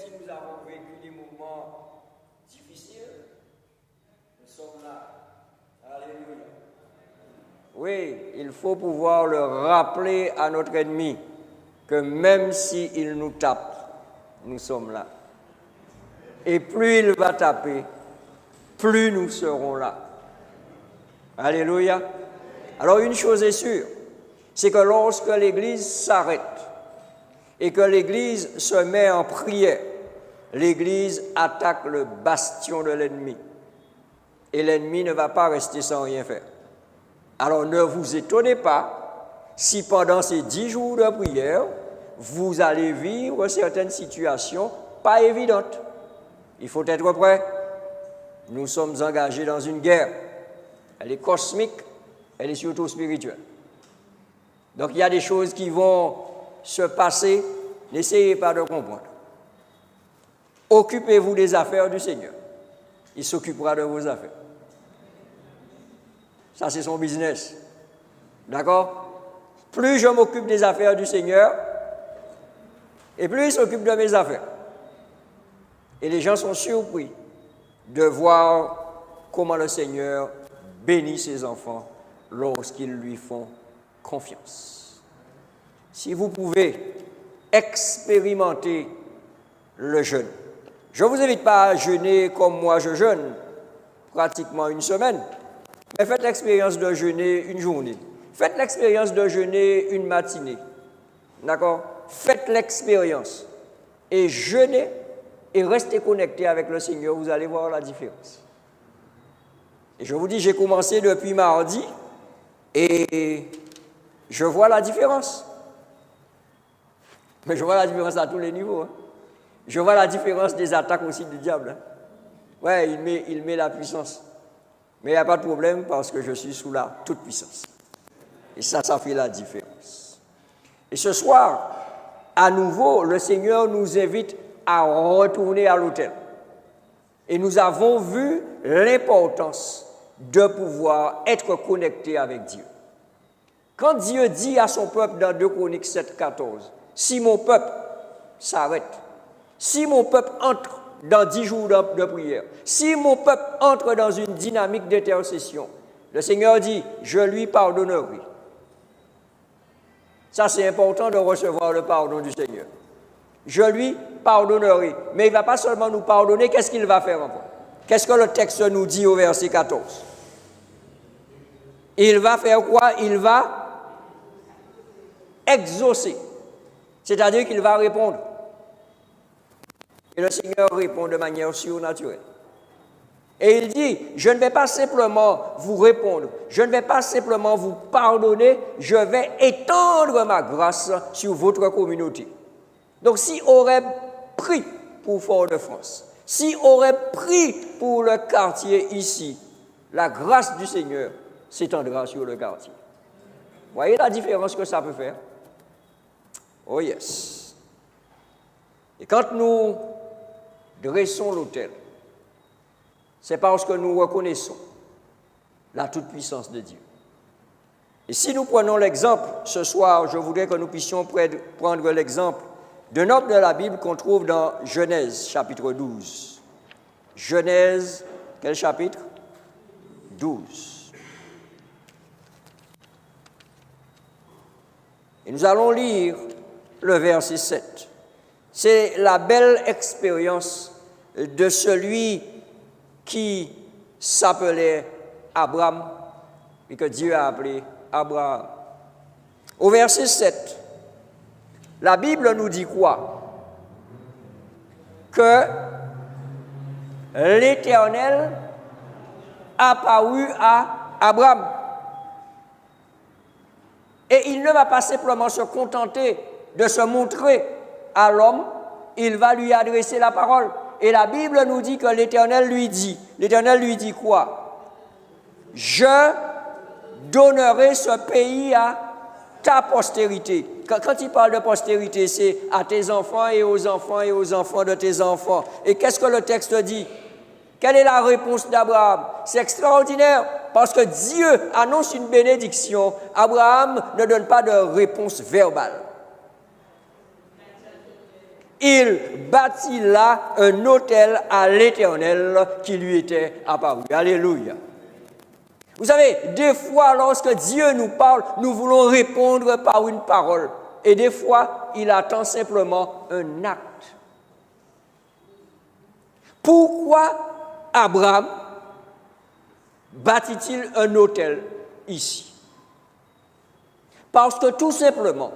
si nous avons vécu des moments difficiles, nous sommes là. Alléluia. Oui, il faut pouvoir le rappeler à notre ennemi que même s'il nous tape, nous sommes là. Et plus il va taper, plus nous serons là. Alléluia. Alors une chose est sûre, c'est que lorsque l'Église s'arrête et que l'Église se met en prière, l'Église attaque le bastion de l'ennemi. Et l'ennemi ne va pas rester sans rien faire. Alors ne vous étonnez pas si pendant ces 10 jours de prière, vous allez vivre certaines situations pas évidentes. Il faut être prêt. Nous sommes engagés dans une guerre. Elle est cosmique, elle est surtout spirituelle. Donc il y a des choses qui vont se passer, n'essayez pas de comprendre. Occupez-vous des affaires du Seigneur. Il s'occupera de vos affaires. Ça, c'est son business. D'accord? Plus je m'occupe des affaires du Seigneur, et plus il s'occupe de mes affaires. Et les gens sont surpris de voir comment le Seigneur bénit ses enfants lorsqu'ils lui font confiance. Si vous pouvez expérimenter le jeûne, je ne vous invite pas à jeûner comme moi je jeûne, pratiquement une semaine, mais faites l'expérience de jeûner une journée. Faites l'expérience de jeûner une matinée. D'accord? Faites l'expérience. Et jeûnez et restez connectés avec le Seigneur, vous allez voir la différence. Et je vous dis, j'ai commencé depuis mardi et je vois la différence. Mais je vois la différence à tous les niveaux. Hein. Je vois la différence des attaques aussi du diable. Hein. Ouais, il met la puissance. Mais il n'y a pas de problème parce que je suis sous la toute puissance. Et ça fait la différence. Et ce soir, à nouveau, le Seigneur nous invite à retourner à l'autel. Et nous avons vu l'importance de pouvoir être connecté avec Dieu. Quand Dieu dit à son peuple dans 2 Chroniques 7, 14, si mon peuple s'arrête, si mon peuple entre dans 10 jours de prière, si mon peuple entre dans une dynamique d'intercession, le Seigneur dit, je lui pardonnerai. Ça, c'est important de recevoir le pardon du Seigneur. Je lui pardonnerai. Mais il ne va pas seulement nous pardonner, qu'est-ce qu'il va faire encore? Qu'est-ce que le texte nous dit au verset 14? Il va faire quoi? Il va exaucer. C'est-à-dire qu'il va répondre. Et le Seigneur répond de manière surnaturelle. Et il dit, je ne vais pas simplement vous répondre, je ne vais pas simplement vous pardonner, je vais étendre ma grâce sur votre communauté. Donc, si aurait pris pour Fort-de-France, si aurait pris pour le quartier ici, la grâce du Seigneur s'étendra sur le quartier. Voyez la différence que ça peut faire? Oh yes. Et quand nous dressons l'autel, c'est parce que nous reconnaissons la toute-puissance de Dieu. Et si nous prenons l'exemple, ce soir, je voudrais que nous puissions prendre l'exemple d'un homme de la Bible qu'on trouve dans Genèse, chapitre 12. Genèse, quel chapitre? 12. Et nous allons lire le verset 7. C'est la belle expérience de celui qui s'appelait Abraham et que Dieu a appelé Abraham. Au verset 7, la Bible nous dit quoi? Que l'Éternel apparut à Abraham. Et il ne va pas simplement se contenter de se montrer à l'homme, il va lui adresser la parole. Et la Bible nous dit que l'Éternel lui dit quoi? Je donnerai ce pays à ta postérité. Quand il parle de postérité, c'est à tes enfants et aux enfants et aux enfants de tes enfants. Et qu'est-ce que le texte dit? Quelle est la réponse d'Abraham? C'est extraordinaire parce que Dieu annonce une bénédiction. Abraham ne donne pas de réponse verbale. il bâtit là un autel à l'Éternel qui lui était apparu. Alléluia. Vous savez, des fois, lorsque Dieu nous parle, nous voulons répondre par une parole. Et des fois, il attend simplement un acte. Pourquoi Abraham bâtit-il un autel ici? Parce que tout simplement,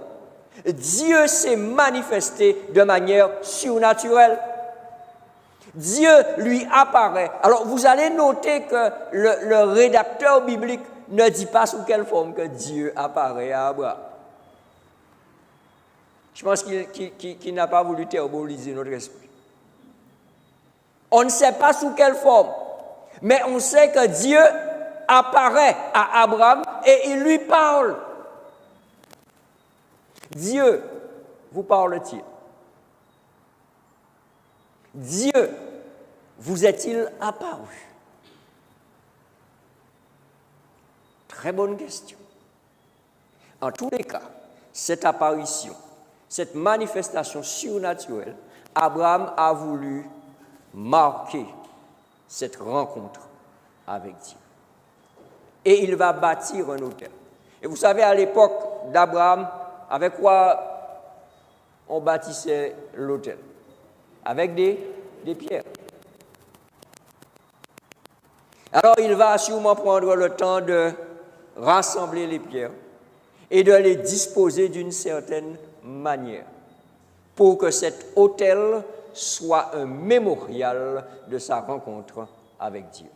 Dieu s'est manifesté de manière surnaturelle. Dieu lui apparaît. Alors, vous allez noter que le rédacteur biblique ne dit pas sous quelle forme que Dieu apparaît à Abraham. Je pense qu'il n'a pas voulu théoboliser notre esprit. On ne sait pas sous quelle forme, mais on sait que Dieu apparaît à Abraham et il lui parle. Dieu vous parle-t-il? Dieu vous est-il apparu? Très bonne question. En tous les cas, cette apparition, cette manifestation surnaturelle, Abraham a voulu marquer cette rencontre avec Dieu. Et il va bâtir un autel. Et vous savez, à l'époque d'Abraham, avec quoi on bâtissait l'autel? Avec des pierres. Alors, il va sûrement prendre le temps de rassembler les pierres et de les disposer d'une certaine manière pour que cet autel soit un mémorial de sa rencontre avec Dieu.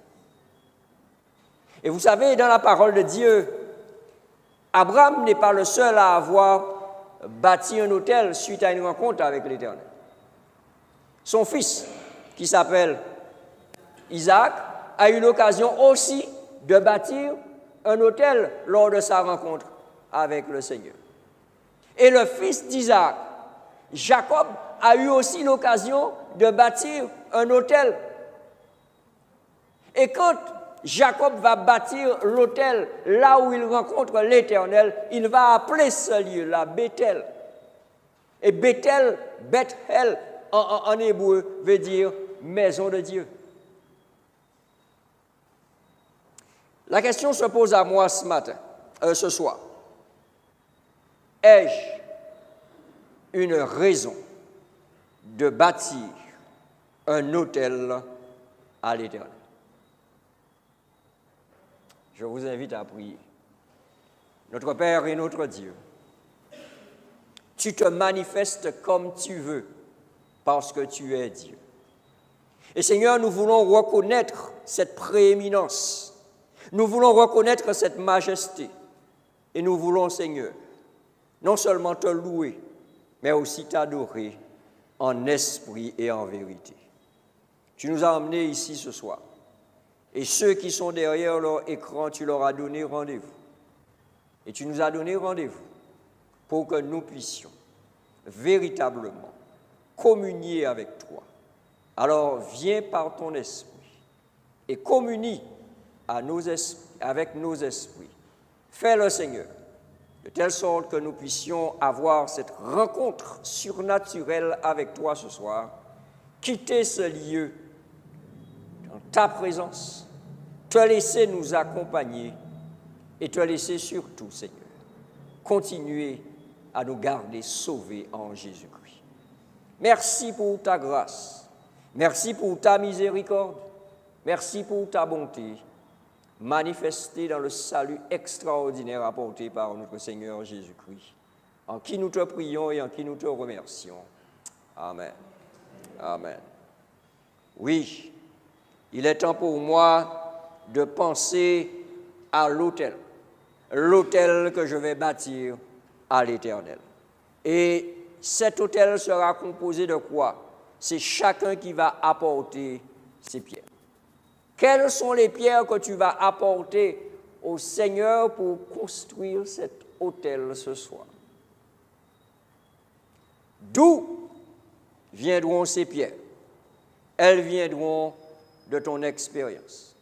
Et vous savez, dans la parole de Dieu, Abraham n'est pas le seul à avoir bâti un autel suite à une rencontre avec l'Éternel. Son fils, qui s'appelle Isaac, a eu l'occasion aussi de bâtir un autel lors de sa rencontre avec le Seigneur. Et le fils d'Isaac, Jacob, a eu aussi l'occasion de bâtir un autel. Et quand Jacob va bâtir l'autel là où il rencontre l'Éternel, il va appeler ce lieu-là Bethel. Et Bethel, Bethel, en hébreu, veut dire maison de Dieu. La question se pose à moi ce soir. Ai-je une raison de bâtir un autel à l'Éternel? Je vous invite à prier. Notre Père et notre Dieu, tu te manifestes comme tu veux parce que tu es Dieu. Et Seigneur, nous voulons reconnaître cette prééminence. Nous voulons reconnaître cette majesté. Et nous voulons, Seigneur, non seulement te louer, mais aussi t'adorer en esprit et en vérité. Tu nous as emmenés ici ce soir. Et ceux qui sont derrière leur écran, tu leur as donné rendez-vous. Et tu nous as donné rendez-vous pour que nous puissions véritablement communier avec toi. Alors viens par ton esprit et communie avec nos esprits. Fais-le, Seigneur, de telle sorte que nous puissions avoir cette rencontre surnaturelle avec toi ce soir, quitter ce lieu dans ta présence, te laisser nous accompagner et te laisser surtout, Seigneur, continuer à nous garder sauvés en Jésus-Christ. Merci pour ta grâce, merci pour ta miséricorde, merci pour ta bonté, manifestée dans le salut extraordinaire apporté par notre Seigneur Jésus-Christ, en qui nous te prions et en qui nous te remercions. Amen. Amen. Oui, il est temps pour moi de penser à l'autel que je vais bâtir à l'Éternel. Et cet autel sera composé de quoi? C'est chacun qui va apporter ses pierres. Quelles sont les pierres que tu vas apporter au Seigneur pour construire cet autel ce soir? D'où viendront ces pierres? Elles viendront de ton expérience.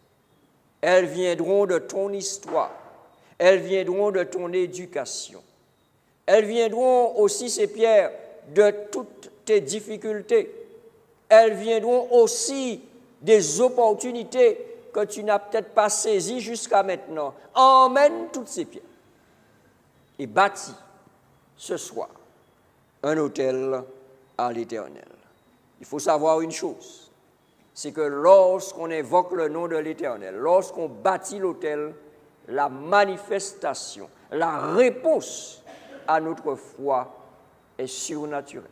Elles viendront de ton histoire. Elles viendront de ton éducation. Elles viendront aussi, ces pierres, de toute tes difficultés. Elles viendront aussi des opportunités que tu n'as peut-être pas saisies jusqu'à maintenant. Emmène toutes ces pierres et bâtis ce soir un autel à l'Éternel. Il faut savoir une chose, c'est que lorsqu'on invoque le nom de l'Éternel, lorsqu'on bâtit l'autel, la manifestation, la réponse à notre foi est surnaturelle.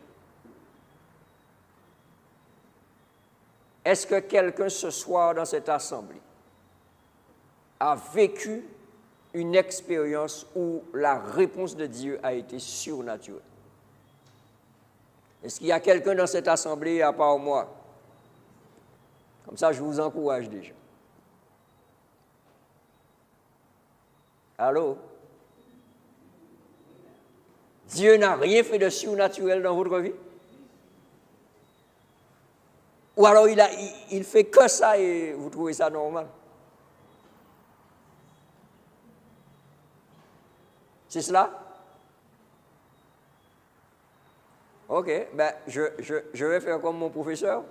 Est-ce que quelqu'un ce soir dans cette assemblée a vécu une expérience où la réponse de Dieu a été surnaturelle? Est-ce qu'il y a quelqu'un dans cette assemblée à part moi? Comme ça, je vous encourage déjà. Allô? Dieu n'a rien fait de surnaturel dans votre vie? Ou alors il fait que ça et vous trouvez ça normal? C'est cela? Ok, ben je vais faire comme mon professeur.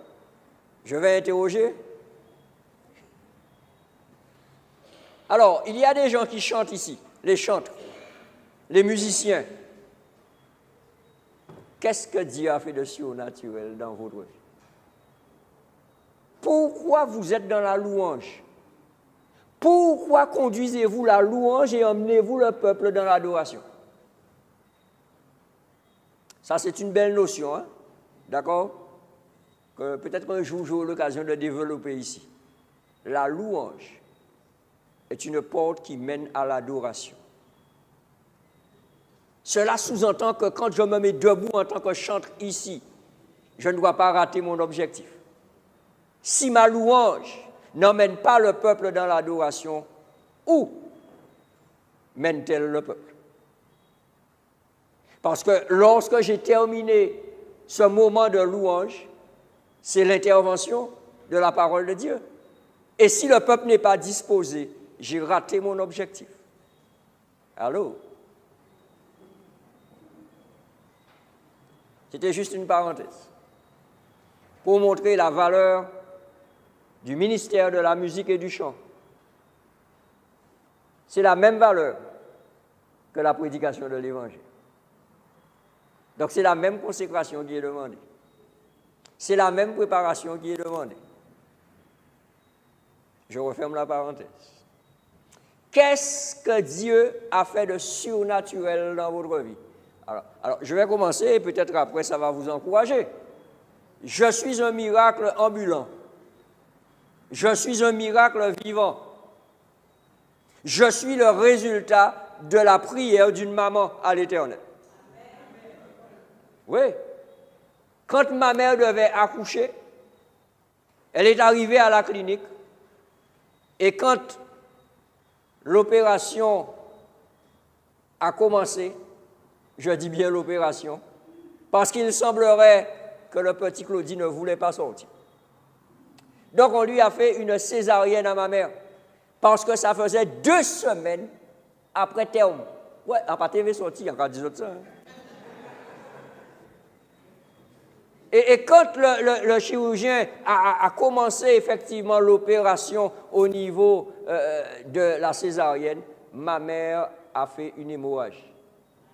Je vais interroger. Alors, il y a des gens qui chantent ici, les chantres, les musiciens. Qu'est-ce que Dieu a fait de surnaturel dans votre vie? Pourquoi vous êtes dans la louange? Pourquoi conduisez-vous la louange et emmenez-vous le peuple dans l'adoration? Ça, c'est une belle notion, hein? D'accord? Que peut-être qu'un jour, j'aurai l'occasion de développer ici. La louange est une porte qui mène à l'adoration. Cela sous-entend que quand je me mets debout en tant que chantre ici, je ne dois pas rater mon objectif. Si ma louange n'emmène pas le peuple dans l'adoration, où mène-t-elle le peuple? Parce que lorsque j'ai terminé ce moment de louange, c'est l'intervention de la parole de Dieu. Et si le peuple n'est pas disposé, j'ai raté mon objectif. Allô? C'était juste une parenthèse pour montrer la valeur du ministère de la musique et du chant. C'est la même valeur que la prédication de l'Évangile. Donc c'est la même consécration qui est demandée. C'est la même préparation qui est demandée. Je referme la parenthèse. Qu'est-ce que Dieu a fait de surnaturel dans votre vie? Alors, je vais commencer et peut-être après ça va vous encourager. Je suis un miracle ambulant. Je suis un miracle vivant. Je suis le résultat de la prière d'une maman à l'Éternel. Oui. Quand ma mère devait accoucher, elle est arrivée à la clinique et quand l'opération a commencé, je dis bien l'opération, parce qu'il semblerait que le petit Claudie ne voulait pas sortir. Donc on lui a fait une césarienne à ma mère, parce que ça faisait 2 semaines après terme. Ouais, à pas TV sorti, il y a encore 10 autres ça. Hein. Et quand le chirurgien a commencé effectivement l'opération au niveau de la césarienne, ma mère a fait une hémorragie.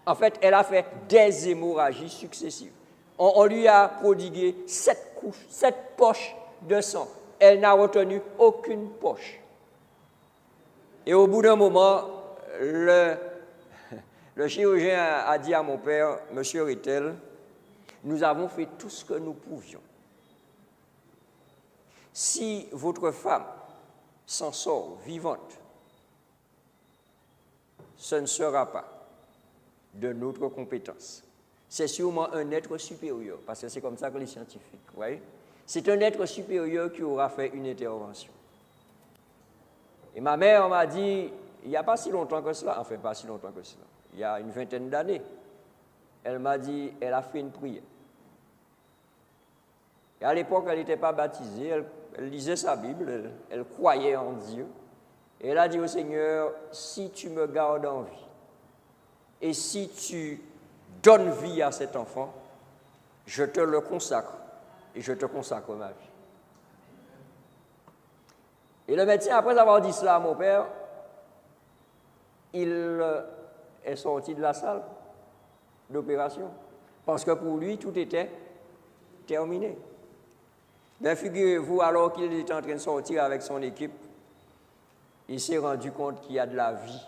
En fait, elle a fait des hémorragies successives. On lui a prodigué 7 poches de sang. Elle n'a retenu aucune poche. Et au bout d'un moment, le chirurgien a dit à mon père, « Monsieur Rittel, nous avons fait tout ce que nous pouvions. Si votre femme s'en sort vivante, ce ne sera pas de notre compétence. C'est sûrement un être supérieur, parce que c'est comme ça que les scientifiques, vous voyez? C'est un être supérieur qui aura fait une intervention. » Et ma mère m'a dit, il n'y a pas si longtemps que cela, enfin pas si longtemps que cela, il y a une vingtaine d'années, elle m'a dit, elle a fait une prière. Et à l'époque, elle n'était pas baptisée, elle lisait sa Bible, elle croyait en Dieu. Et elle a dit au Seigneur, si tu me gardes en vie, et si tu donnes vie à cet enfant, je te le consacre et je te consacre ma vie. Et le médecin, après avoir dit cela à mon père, il est sorti de la salle d'opération parce que pour lui, tout était terminé. Mais figurez-vous, alors qu'il était en train de sortir avec son équipe, il s'est rendu compte qu'il y a de la vie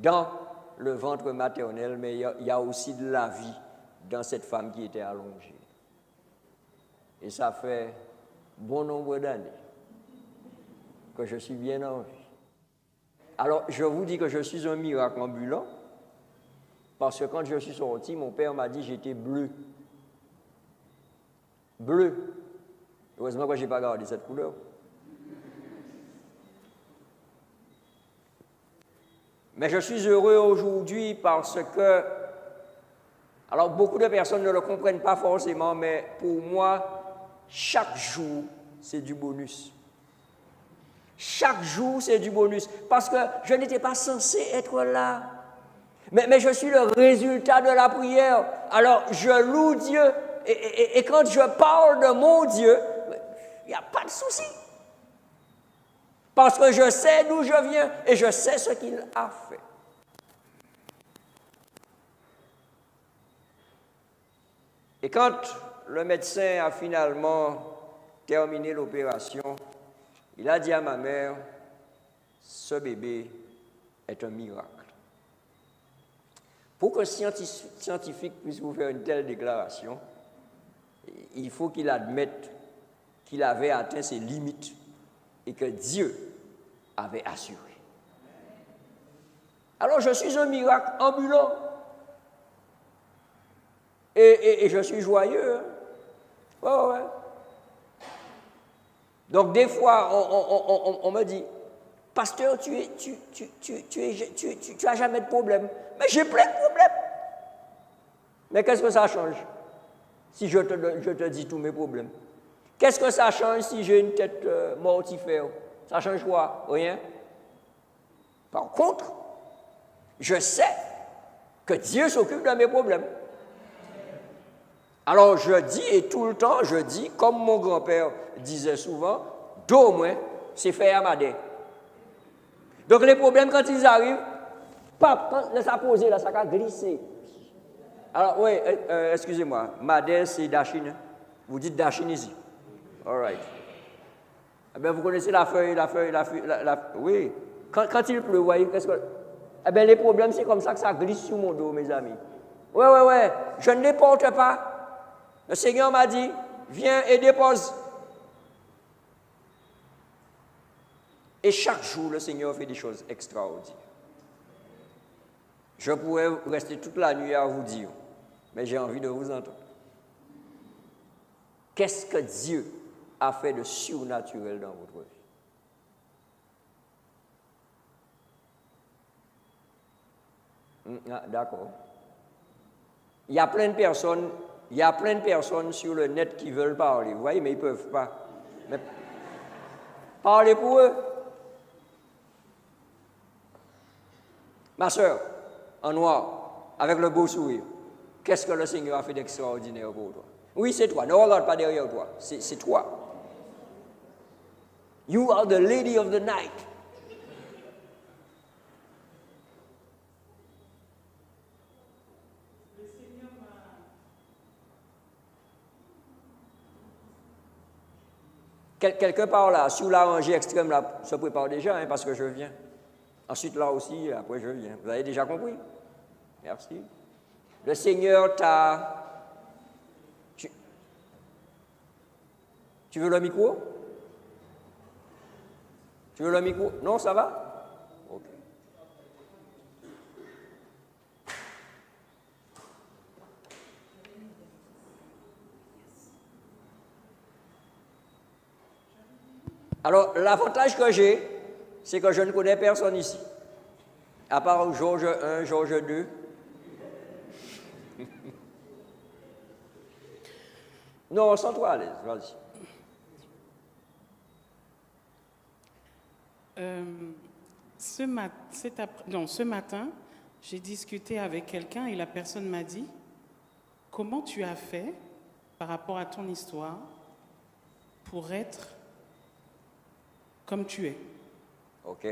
dans le ventre maternel, mais il y a aussi de la vie dans cette femme qui était allongée. Et ça fait bon nombre d'années que je suis bien en vie. Alors, je vous dis que je suis un miracle ambulant, parce que quand je suis sorti, mon père m'a dit que j'étais bleu. Bleu. Heureusement que je n'ai pas gardé cette couleur. Mais je suis heureux aujourd'hui parce que, alors beaucoup de personnes ne le comprennent pas forcément, mais pour moi, chaque jour, c'est du bonus. Chaque jour, c'est du bonus. Parce que je n'étais pas censé être là. Mais je suis le résultat de la prière. Alors, je loue Dieu. Et quand je parle de mon Dieu, il n'y a pas de souci. Parce que je sais d'où je viens et je sais ce qu'il a fait. Et quand le médecin a finalement terminé l'opération, il a dit à ma mère, ce bébé est un miracle. Pour qu'un scientifique puisse vous faire une telle déclaration, il faut qu'il admette qu'il avait atteint ses limites et que Dieu avait assuré. Alors je suis un miracle ambulant. Et je suis joyeux. Hein? Ouais. Donc des fois, on me dit, pasteur, tu as jamais de problème. Mais j'ai plein de problèmes. Mais qu'est-ce que ça change si je te dis tous mes problèmes? Qu'est-ce que ça change si j'ai une tête mortifère? Ça change quoi? Rien. Par contre, je sais que Dieu s'occupe de mes problèmes. Alors je dis, et tout le temps, je dis, comme mon grand-père disait souvent, d'au moins, c'est fait à madé. Donc les problèmes, quand ils arrivent, quand ça a posé, là, ça a glissé. Alors, oui, excusez-moi, madé, c'est Dachine. Vous dites Dachine ici. All right. Eh bien, vous connaissez la feuille, oui. Quand il pleut, vous voyez, qu'est-ce que... Eh bien, les problèmes, c'est comme ça que ça glisse sur mon dos, mes amis. Ouais, je ne les porte pas. Le Seigneur m'a dit, viens et dépose. Et chaque jour, le Seigneur fait des choses extraordinaires. Je pourrais rester toute la nuit à vous dire, mais j'ai envie de vous entendre. Qu'est-ce que Dieu a fait de surnaturel dans votre vie? D'accord. Il y a plein de personnes sur le net qui veulent parler, vous voyez, mais ils ne peuvent pas. Mais parlez pour eux. Ma soeur, en noir, avec le beau sourire, qu'est-ce que le Seigneur a fait d'extraordinaire pour toi? Oui, c'est toi. Ne regarde pas derrière toi. C'est toi. You are the lady of the night. Quelqu'un par là, sous la rangée extrême, là, se prépare déjà, hein, parce que je viens. Ensuite, là aussi, après, je viens. Vous avez déjà compris? Merci. Le Seigneur t'a... Tu veux le micro? Tu veux le micro? Non, ça va? Ok. Alors, l'avantage que j'ai, c'est que je ne connais personne ici. À part Georges 1, Georges 2. Non, sens-toi à l'aise, vas-y. Ce matin, j'ai discuté avec quelqu'un et la personne m'a dit comment tu as fait par rapport à ton histoire pour être comme tu es. OK.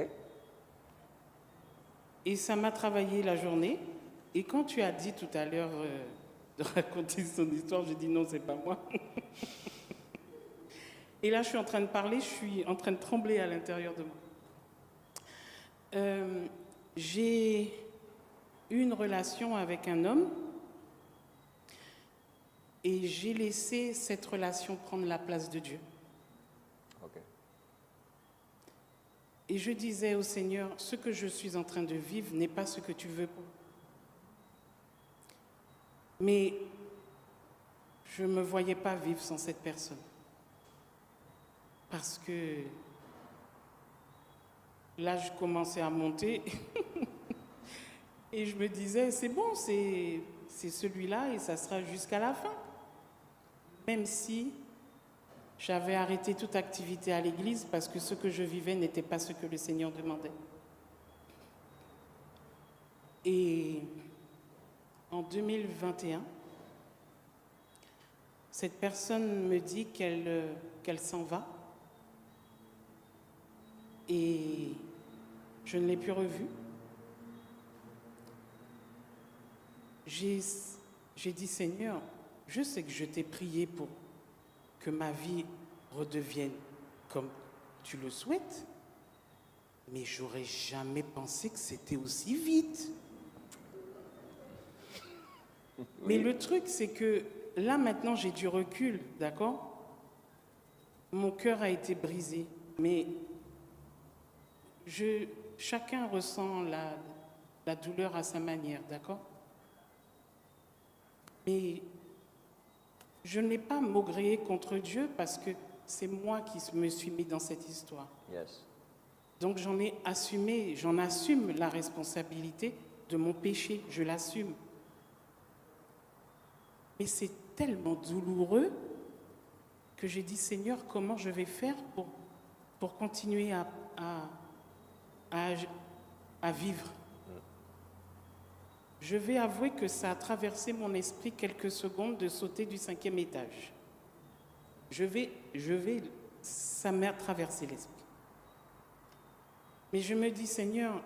Et ça m'a travaillé la journée. Et quand tu as dit tout à l'heure de raconter son histoire, j'ai dit non, c'est pas moi. Et là, je suis en train de parler, je suis en train de trembler à l'intérieur de moi. J'ai eu une relation avec un homme et j'ai laissé cette relation prendre la place de Dieu. OK. Et je disais au Seigneur, ce que je suis en train de vivre n'est pas ce que tu veux pour moi. Mais je ne me voyais pas vivre sans cette personne. Parce que là, je commençais à monter et je me disais, c'est bon, c'est celui-là et ça sera jusqu'à la fin. Même si j'avais arrêté toute activité à l'église parce que ce que je vivais n'était pas ce que le Seigneur demandait. Et en 2021, cette personne me dit qu'elle s'en va. Et je ne l'ai plus revue. J'ai dit, Seigneur, je sais que je t'ai prié pour que ma vie redevienne comme tu le souhaites, mais j'aurais jamais pensé que c'était aussi vite. Oui. Mais le truc, c'est que là, maintenant, j'ai du recul, d'accord? Mon cœur a été brisé, mais chacun ressent la douleur à sa manière, d'accord? Mais je n'ai pas maugréé contre Dieu parce que c'est moi qui me suis mis dans cette histoire. Yes. Donc j'en assume la responsabilité de mon péché, je l'assume. Mais c'est tellement douloureux que j'ai dit, Seigneur, comment je vais faire pour continuer à vivre. Je vais avouer que ça a traversé mon esprit quelques secondes de sauter du 5e étage. Ça m'a traversé l'esprit. Mais je me dis, Seigneur,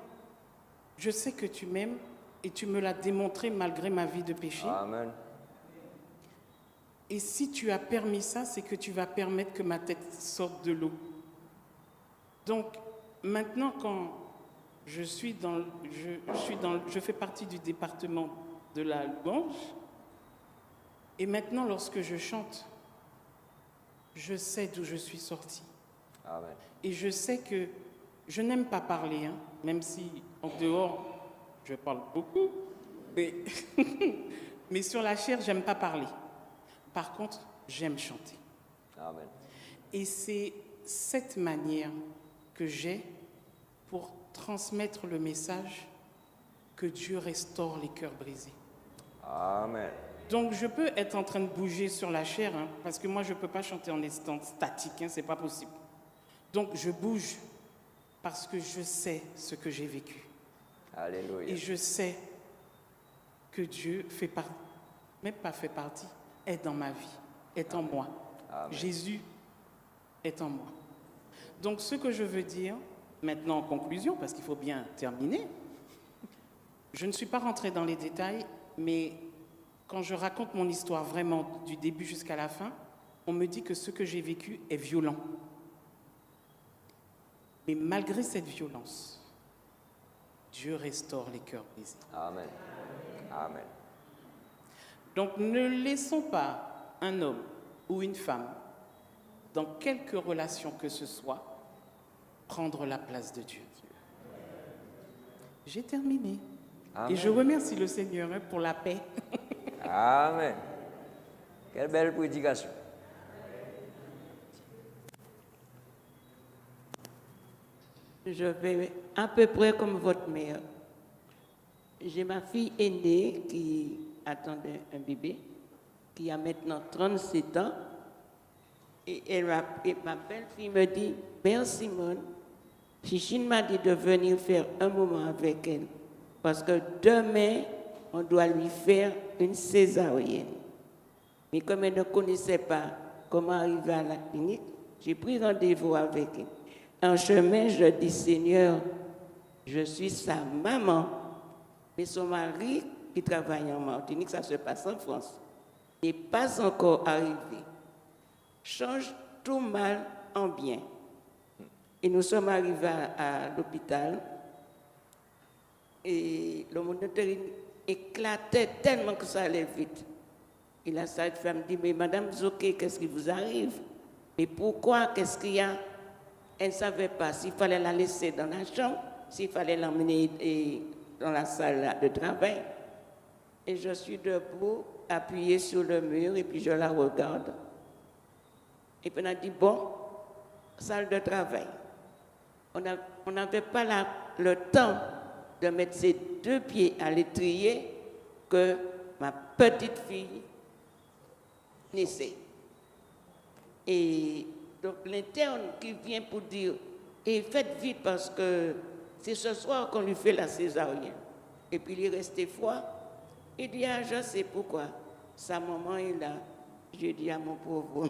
je sais que tu m'aimes et tu me l'as démontré malgré ma vie de péché. Amen. Et si tu as permis ça, c'est que tu vas permettre que ma tête sorte de l'eau. Donc, maintenant, quand je fais partie du département de la louange, et maintenant, lorsque je chante, je sais d'où je suis sortie. Amen. Et je sais que je n'aime pas parler, hein, même si en dehors, je parle beaucoup, mais sur la chair, j'aime pas parler. Par contre, j'aime chanter. Amen. Et c'est cette manière que j'ai pour transmettre le message que Dieu restaure les cœurs brisés. Amen. Donc je peux être en train de bouger sur la chair, hein, parce que moi je ne peux pas chanter en étant statique, hein, c'est pas possible. Donc je bouge parce que je sais ce que j'ai vécu. Alléluia. Et je sais que Dieu est dans ma vie, est en moi. Amen. Jésus est en moi. Donc ce que je veux dire, maintenant en conclusion, parce qu'il faut bien terminer, je ne suis pas rentrée dans les détails, mais quand je raconte mon histoire vraiment du début jusqu'à la fin, on me dit que ce que j'ai vécu est violent. Mais malgré cette violence, Dieu restaure les cœurs brisés. Amen. Amen. Donc ne laissons pas un homme ou une femme, dans quelque relation que ce soit, prendre la place de Dieu. J'ai terminé. Amen. Et je remercie le Seigneur pour la paix. Amen. Quelle belle prédication. Je vais à peu près comme votre mère. J'ai ma fille aînée qui attendait un bébé, qui a maintenant 37 ans. Et ma belle-fille me dit, Mère Simone, Chichine m'a dit de venir faire un moment avec elle. Parce que demain, on doit lui faire une césarienne. Mais comme elle ne connaissait pas comment arriver à la clinique, j'ai pris rendez-vous avec elle. En chemin, je dis, Seigneur, je suis sa maman. Mais son mari, qui travaille en Martinique, ça se passe en France, n'est pas encore arrivé. Change tout mal en bien. Et nous sommes arrivés à l'hôpital et le moniteur éclatait tellement que ça allait vite. Et la sage-femme dit, mais Madame Zoké, qu'est-ce qui vous arrive? Mais pourquoi? Qu'est-ce qu'il y a? Elle ne savait pas s'il fallait la laisser dans la chambre, s'il fallait l'emmener dans la salle de travail. Et je suis debout, appuyée sur le mur, et puis je la regarde. Et puis on a dit, bon, salle de travail. On n'avait pas le temps de mettre ses 2 pieds à l'étrier que ma petite fille naissait. Et donc l'interne qui vient pour dire, et faites vite parce que c'est ce soir qu'on lui fait la césarienne. Et puis il est resté froid. Il dit, ah, je sais pourquoi. Sa maman est là. J'ai dit à mon pauvre,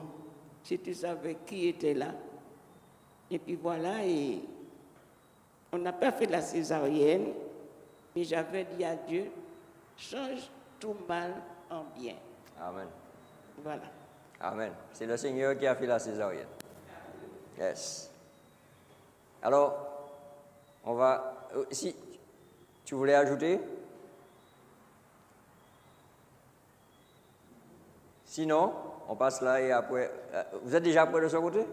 si tu savais qui était là. Et puis voilà, et on n'a pas fait la césarienne, mais j'avais dit à Dieu, change tout mal en bien. Amen. Voilà. Amen. C'est le Seigneur qui a fait la césarienne. Yes. Alors, on va... Si tu voulais ajouter? Sinon, on passe là et après... Vous êtes déjà prêts de ce côté?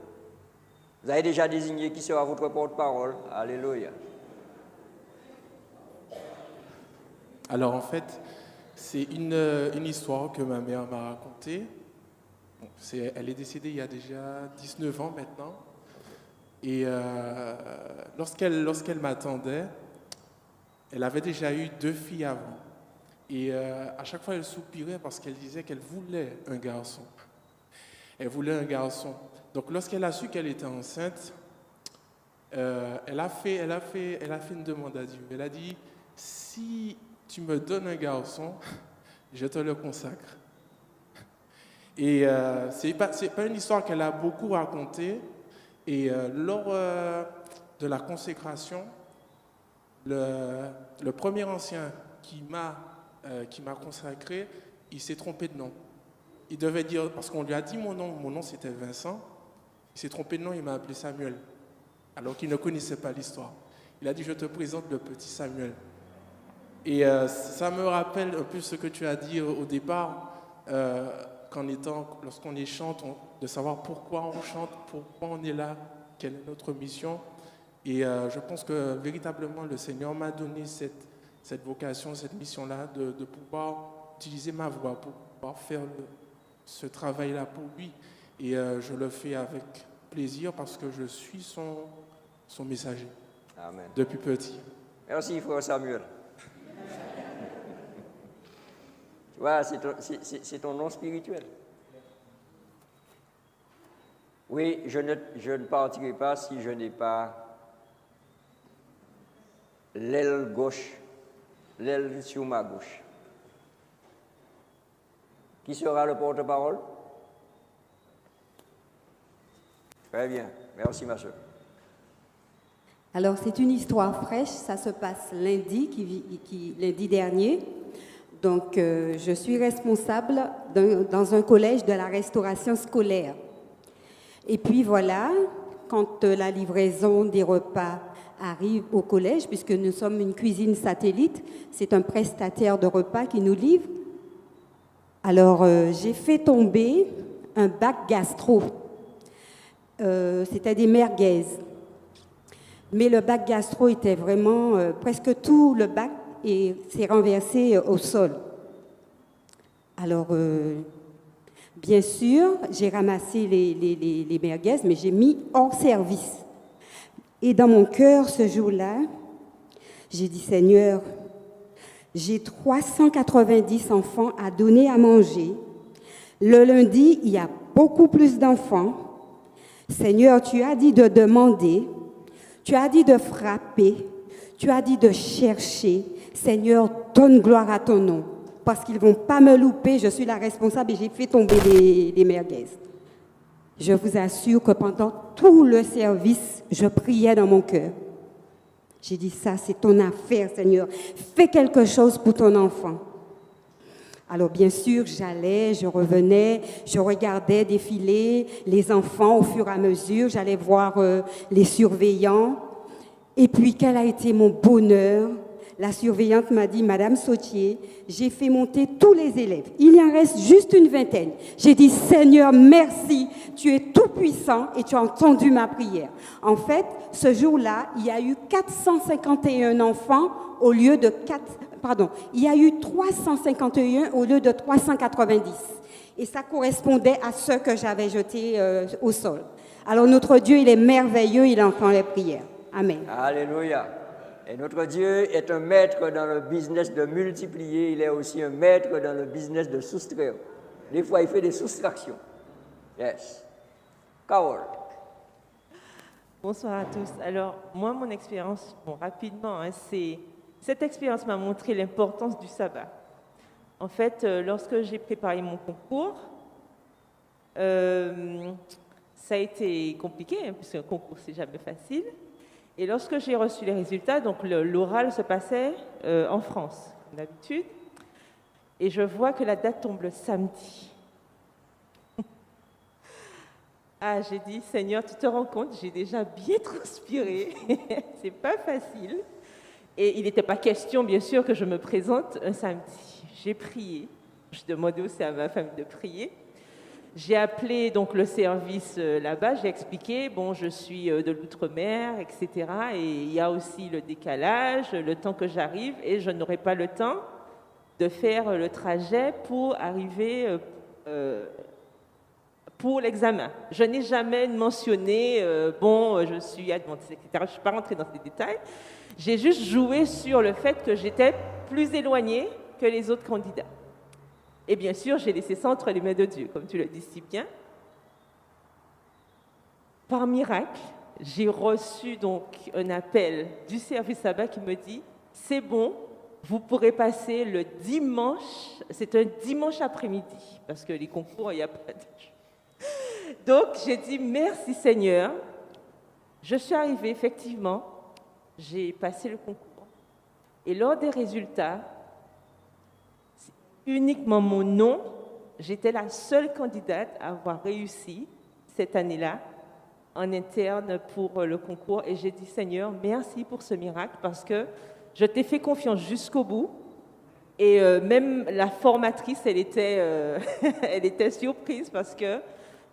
Vous avez déjà désigné qui sera votre porte-parole? Alléluia. Alors en fait, c'est une histoire que ma mère m'a racontée. Bon, elle est décédée il y a déjà 19 ans maintenant. Et lorsqu'elle m'attendait, elle avait déjà eu 2 filles avant. Et à chaque fois, elle soupirait parce qu'elle disait qu'elle voulait un garçon. Elle voulait un garçon. Donc lorsqu'elle a su qu'elle était enceinte, elle a fait une demande à Dieu. Elle a dit, si tu me donnes un garçon, je te le consacre. Et c'est pas une histoire qu'elle a beaucoup racontée. Et lors de la consécration, le premier ancien qui m'a consacré, il s'est trompé de nom. Il devait dire, parce qu'on lui a dit mon nom c'était Vincent, il s'est trompé de nom, il m'a appelé Samuel, alors qu'il ne connaissait pas l'histoire. Il a dit, je te présente le petit Samuel. Et ça me rappelle un peu ce que tu as dit au départ, lorsqu'on les chante, de savoir pourquoi on chante, pourquoi on est là, quelle est notre mission. Et je pense que véritablement le Seigneur m'a donné cette vocation, cette mission-là, de pouvoir utiliser ma voix pour pouvoir faire ce travail-là pour lui. Et je le fais avec plaisir parce que je suis son messager. Amen. Depuis petit. Merci, frère Samuel. Tu vois, c'est ton nom spirituel. Oui, je ne partirai pas si je n'ai pas l'aile gauche, l'aile sur ma gauche. Qui sera le porte-parole? Très bien. Merci, ma soeur. Alors, c'est une histoire fraîche. Ça se passe lundi, lundi dernier. Donc, je suis responsable dans un collège de la restauration scolaire. Et puis voilà, quand la livraison des repas arrive au collège, puisque nous sommes une cuisine satellite, c'est un prestataire de repas qui nous livre. Alors, j'ai fait tomber un bac gastro. C'était des merguez. Mais le bac gastro était vraiment... presque tout le bac s'est renversé au sol. Alors, bien sûr, j'ai ramassé les merguez, mais j'ai mis hors service. Et dans mon cœur, ce jour-là, j'ai dit, Seigneur, j'ai 390 enfants à donner à manger. Le lundi, il y a beaucoup plus d'enfants. Seigneur, tu as dit de demander, tu as dit de frapper, tu as dit de chercher. Seigneur, donne gloire à ton nom. parce qu'ils ne vont pas me louper, je suis la responsable et j'ai fait tomber les merguez. Je vous assure que pendant tout le service, je priais dans mon cœur. J'ai dit, ça, c'est ton affaire, Seigneur. Fais quelque chose pour ton enfant. Alors, bien sûr, j'allais, je revenais, je regardais défiler les enfants au fur et à mesure. J'allais voir les surveillants. Et puis, quel a été mon bonheur? La surveillante m'a dit, Madame Sautier, j'ai fait monter tous les élèves. Il y en reste juste une vingtaine. J'ai dit, Seigneur, merci. Tu es tout puissant et tu as entendu ma prière. En fait, ce jour-là, il y a eu 451 enfants au lieu de il y a eu 351 au lieu de 390. Et ça correspondait à ceux que j'avais jetés au sol. Alors notre Dieu, il est merveilleux, il entend les prières. Amen. Alléluia. Et notre Dieu est un maître dans le business de multiplier, il est aussi un maître dans le business de soustraire. Des fois, il fait des soustractions. Yes. Carole. Bonsoir à tous. Alors, moi, mon expérience, rapidement, cette expérience m'a montré l'importance du sabbat. En fait, lorsque j'ai préparé mon concours, ça a été compliqué, puisque un concours, c'est jamais facile. Et lorsque j'ai reçu les résultats, donc l'oral se passait en France, comme d'habitude, et je vois que la date tombe le samedi. Ah, j'ai dit, Seigneur, tu te rends compte, j'ai déjà bien transpiré, c'est pas facile. Et il n'était pas question, bien sûr, que je me présente un samedi. J'ai prié, je demandais aussi à ma famille de prier. J'ai appelé donc le service là-bas, j'ai expliqué, je suis de l'outre-mer, etc. Et il y a aussi le décalage, le temps que j'arrive, et je n'aurai pas le temps de faire le trajet pour arriver pour l'examen. Je n'ai jamais mentionné, je suis adventiste, etc. Je ne suis pas rentrée dans ces détails. J'ai juste joué sur le fait que j'étais plus éloignée que les autres candidats. Et bien sûr, j'ai laissé ça entre les mains de Dieu, comme tu le dis si bien. Par miracle, j'ai reçu donc un appel du service sabbat qui me dit « C'est bon, vous pourrez passer le dimanche, c'est un dimanche après-midi, parce que les concours, il n'y a pas de... » Donc, j'ai dit « Merci Seigneur ». Je suis arrivée, effectivement, j'ai passé le concours. Et lors des résultats, uniquement mon nom, j'étais la seule candidate à avoir réussi cette année-là en interne pour le concours. Et j'ai dit, Seigneur, merci pour ce miracle parce que je t'ai fait confiance jusqu'au bout. Et même la formatrice, elle était surprise parce que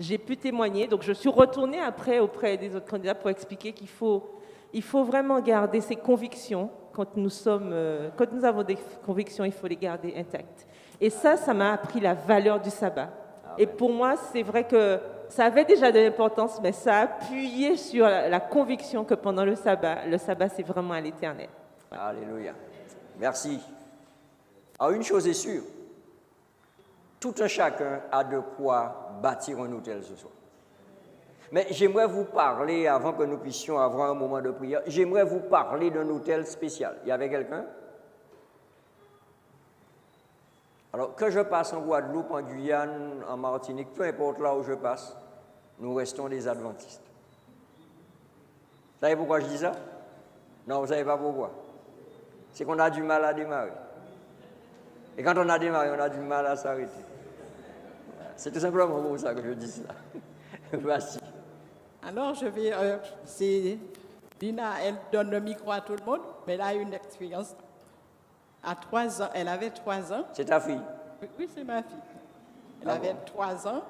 j'ai pu témoigner. Donc, je suis retournée après auprès des autres candidats pour expliquer qu'il faut vraiment garder ses convictions. Quand nous avons des convictions, il faut les garder intactes. Et ça m'a appris la valeur du sabbat. Et pour moi, c'est vrai que ça avait déjà de l'importance, mais ça a appuyé sur la conviction que pendant le sabbat, c'est vraiment à l'éternel. Voilà. Alléluia. Merci. Alors, une chose est sûre, tout un chacun a de quoi bâtir un hôtel ce soir. Mais j'aimerais vous parler, avant que nous puissions avoir un moment de prière, j'aimerais vous parler d'un hôtel spécial. Il y avait quelqu'un? Alors, que je passe en Guadeloupe, en Guyane, en Martinique, peu importe là où je passe, nous restons des adventistes. Vous savez pourquoi je dis ça? Non, vous ne savez pas pourquoi. C'est qu'on a du mal à démarrer. Et quand on a démarré, on a du mal à s'arrêter. C'est tout simplement pour ça que je dis ça. Voici. Alors, c'est Dina, elle donne le micro à tout le monde, mais elle a une expérience. À 3 ans, elle avait 3 ans. C'est ta fille? Oui, c'est ma fille. Elle avait 3 ans.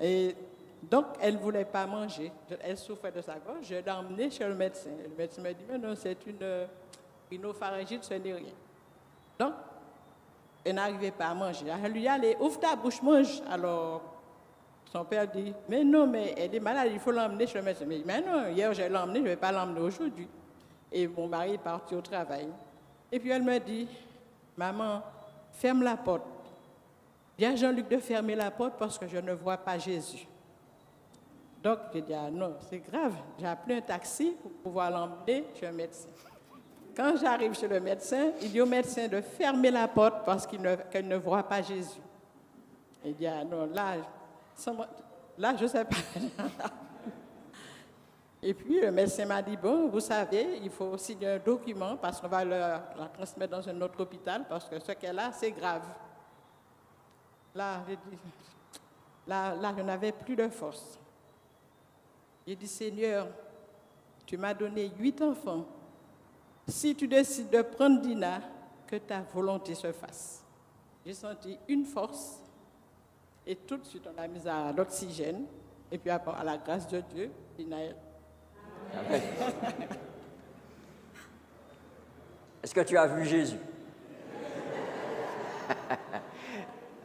Et donc, elle ne voulait pas manger. Elle souffrait de sa gorge. Je l'ai emmenée chez le médecin. Le médecin m'a dit, mais non, c'est une rhinopharyngite, ce n'est rien. Donc, elle n'arrivait pas à manger. Elle lui dit, allez, ouvre ta bouche, mange. Alors, son père dit, mais non, mais elle est malade, il faut l'emmener chez le médecin. Mais non, hier, je l'ai emmenée, je ne vais pas l'emmener aujourd'hui. Et mon mari est parti au travail. Et puis elle me dit, maman, ferme la porte. Dis à Jean-Luc de fermer la porte parce que je ne vois pas Jésus. Donc, j'ai dit, ah non, c'est grave. J'ai appelé un taxi pour pouvoir l'emmener chez un médecin. quand j'arrive chez le médecin, il dit au médecin de fermer la porte parce qu'elle ne voit pas Jésus. Il dit, ah non, là, je ne sais pas. Et puis le médecin m'a dit, bon, vous savez, il faut signer un document parce qu'on va la transmettre dans un autre hôpital parce que ce qu'elle a, c'est grave. Là, je n'avais plus de force. J'ai dit, Seigneur, tu m'as donné 8 enfants. Si tu décides de prendre Dina, que ta volonté se fasse. J'ai senti une force et tout de suite on l'a mise à l'oxygène et puis à la grâce de Dieu, Dina est... Amen. Est-ce que tu as vu Jésus?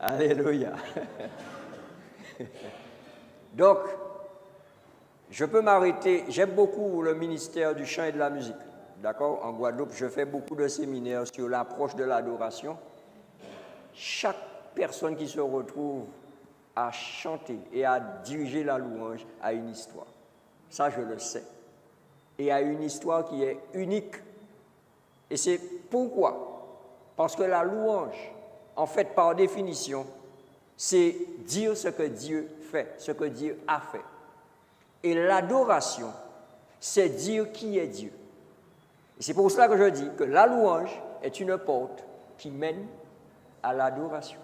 Alléluia. Donc, je peux m'arrêter. J'aime beaucoup le ministère du chant et de la musique. D'accord? En Guadeloupe, je fais beaucoup de séminaires sur l'approche de l'adoration. Chaque personne qui se retrouve à chanter et à diriger la louange a une histoire. Ça, je le sais. Et a une histoire qui est unique. Et c'est pourquoi? Parce que la louange, en fait, par définition, c'est dire ce que Dieu fait, ce que Dieu a fait. Et l'adoration, c'est dire qui est Dieu. Et c'est pour cela que je dis que la louange est une porte qui mène à l'adoration.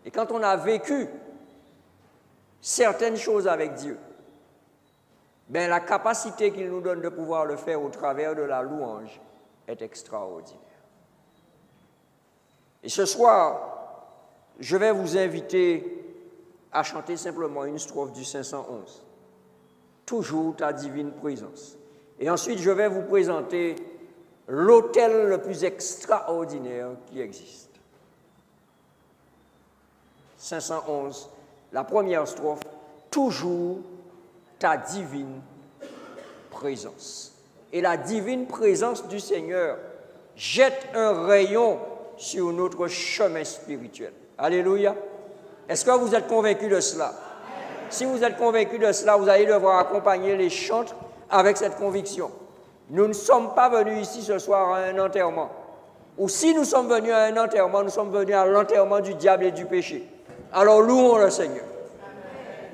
Et quand on a vécu certaines choses avec Dieu, ben la capacité qu'il nous donne de pouvoir le faire au travers de la louange est extraordinaire. Et ce soir, je vais vous inviter à chanter simplement une strophe du 511. Toujours ta divine présence. Et ensuite, je vais vous présenter l'autel le plus extraordinaire qui existe. 511, la première strophe, toujours ta divine présence. Et la divine présence du Seigneur jette un rayon sur notre chemin spirituel. Alléluia. Est-ce que vous êtes convaincus de cela? Si vous êtes convaincus de cela, vous allez devoir accompagner les chantres avec cette conviction. Nous ne sommes pas venus ici ce soir à un enterrement. Ou si nous sommes venus à un enterrement, nous sommes venus à l'enterrement du diable et du péché. Alors louons le Seigneur.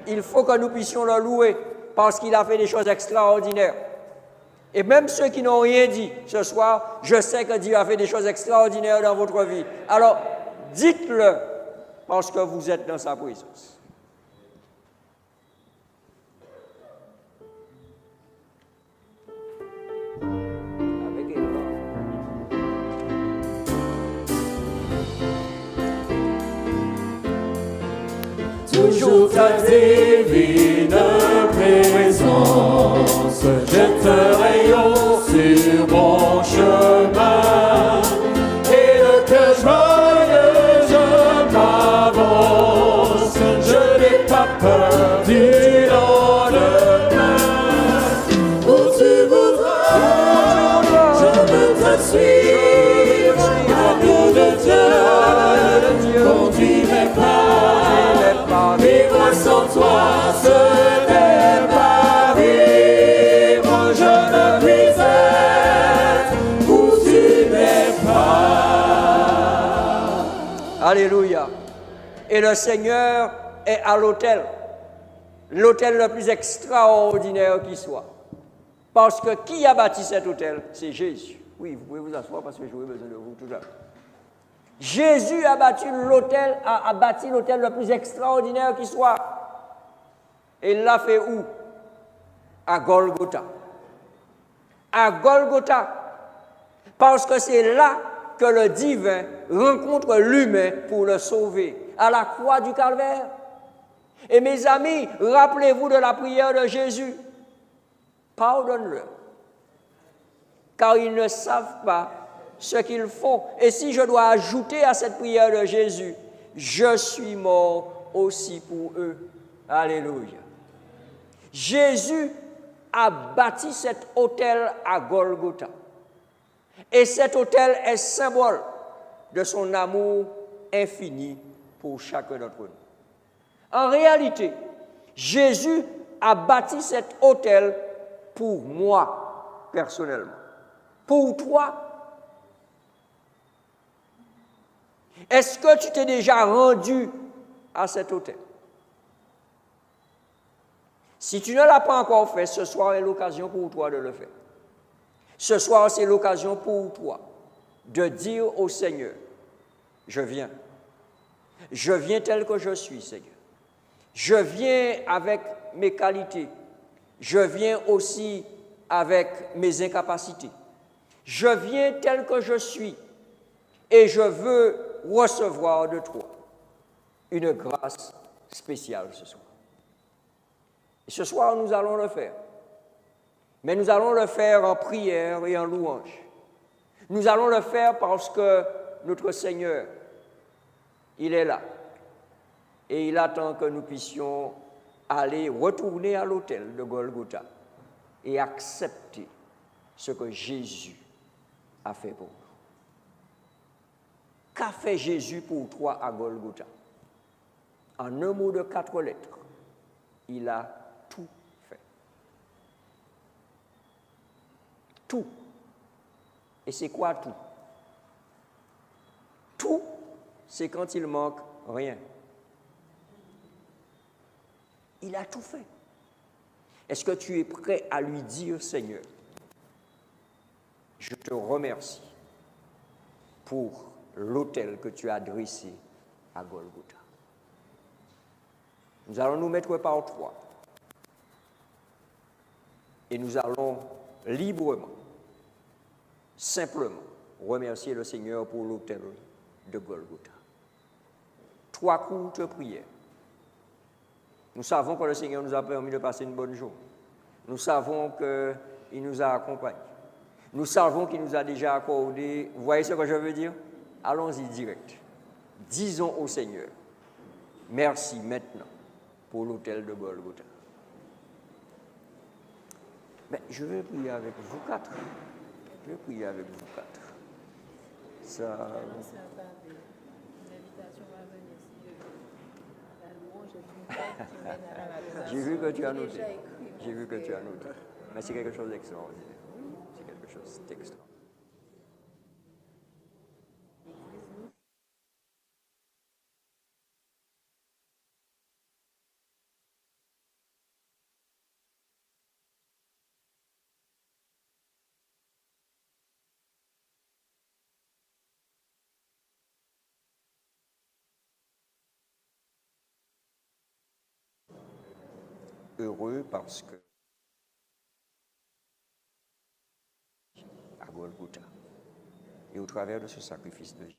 Il faut que nous puissions le louer parce qu'il a fait des choses extraordinaires. Et même ceux qui n'ont rien dit ce soir, je sais que Dieu a fait des choses extraordinaires dans votre vie. Alors, dites-le parce que vous êtes dans sa présence. Avec Eva. Toujours ta divine présence jette un rayon sur mon chemin et le cœur joyeux je m'avance, je n'ai pas peur du lendemain. Où tu voudras, je veux te suivre, amour de Dieu, conduis mes pas, vivre sans toi, ce n'est pas vivre, je ne puis être où tu n'es pas. Alléluia. Et le Seigneur est à l'autel le plus extraordinaire qui soit. Parce que qui a bâti cet autel? C'est Jésus. Oui, vous pouvez vous asseoir parce que j'aurai besoin de vous tout à l'heure. Jésus a bâti l'autel le plus extraordinaire qui soit. Et il l'a fait où? À Golgotha. À Golgotha. Parce que c'est là que le divin rencontre l'humain pour le sauver. À la croix du Calvaire. Et mes amis, rappelez-vous de la prière de Jésus. Pardonne-leur. Car ils ne savent pas ce qu'ils font. Et si je dois ajouter à cette prière de Jésus, je suis mort aussi pour eux. Alléluia. Jésus a bâti cet autel à Golgotha. Et cet autel est symbole de son amour infini pour chacun d'entre nous. En réalité, Jésus a bâti cet autel pour moi, personnellement. Pour toi, Est-ce que tu t'es déjà rendu à cet autel? Si tu ne l'as pas encore fait, ce soir est l'occasion pour toi de le faire. Ce soir, c'est l'occasion pour toi de dire au Seigneur, je viens. Je viens tel que je suis, Seigneur. Je viens avec mes qualités. Je viens aussi avec mes incapacités. Je viens tel que je suis et je veux recevoir de toi une grâce spéciale ce soir. Et ce soir, nous allons le faire. Mais nous allons le faire en prière et en louange. Nous allons le faire parce que notre Seigneur, il est là. Et il attend que nous puissions aller retourner à l'autel de Golgotha et accepter ce que Jésus a fait pour nous. Qu'a fait Jésus pour toi à Golgotha? En un mot de 4 lettres, il a tout fait. Tout. Et c'est quoi tout? Tout, c'est quand il manque rien. Il a tout fait. Est-ce que tu es prêt à lui dire, Seigneur, je te remercie pour l'autel que tu as dressé à Golgotha. Nous allons nous mettre par 3 et nous allons librement, simplement, remercier le Seigneur pour l'autel de Golgotha. 3 courtes prières. Nous savons que le Seigneur nous a permis de passer une bonne journée. Nous savons qu'il nous a accompagnés. Nous savons qu'il nous a déjà accordé. Vous voyez ce que je veux dire? Allons-y direct. Disons au Seigneur, merci maintenant pour l'autel de Golgotha. Mais je vais prier avec vous 4. Je vais prier avec vous 4. Ça... J'ai vu que tu as noté. J'ai vu que tu as noté. Mais c'est quelque chose d'extraordinaire. C'est quelque chose d'extraordinaire. Heureux parce que à Golgotha et au travers de ce sacrifice de Jésus,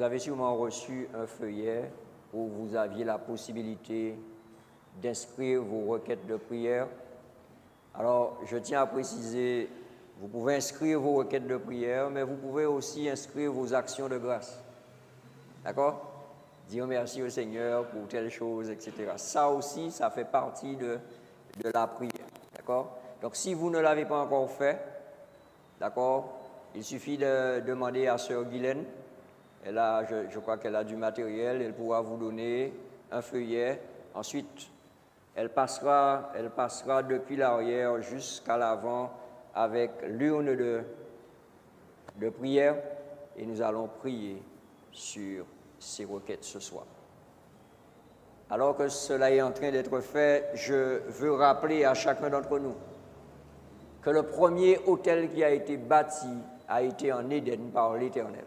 vous avez sûrement reçu un feuillet où vous aviez la possibilité d'inscrire vos requêtes de prière. Alors, je tiens à préciser, vous pouvez inscrire vos requêtes de prière, mais vous pouvez aussi inscrire vos actions de grâce. D'accord? Dire merci au Seigneur pour telle chose, etc. Ça aussi, ça fait partie de la prière. D'accord? Donc, si vous ne l'avez pas encore fait, d'accord, il suffit de demander à Sœur Guylaine. Elle a, je crois qu'elle a du matériel, elle pourra vous donner un feuillet. Ensuite, elle passera depuis l'arrière jusqu'à l'avant avec l'urne de prière et nous allons prier sur ces requêtes ce soir. Alors que cela est en train d'être fait, je veux rappeler à chacun d'entre nous que le premier autel qui a été bâti a été en Éden par l'Éternel.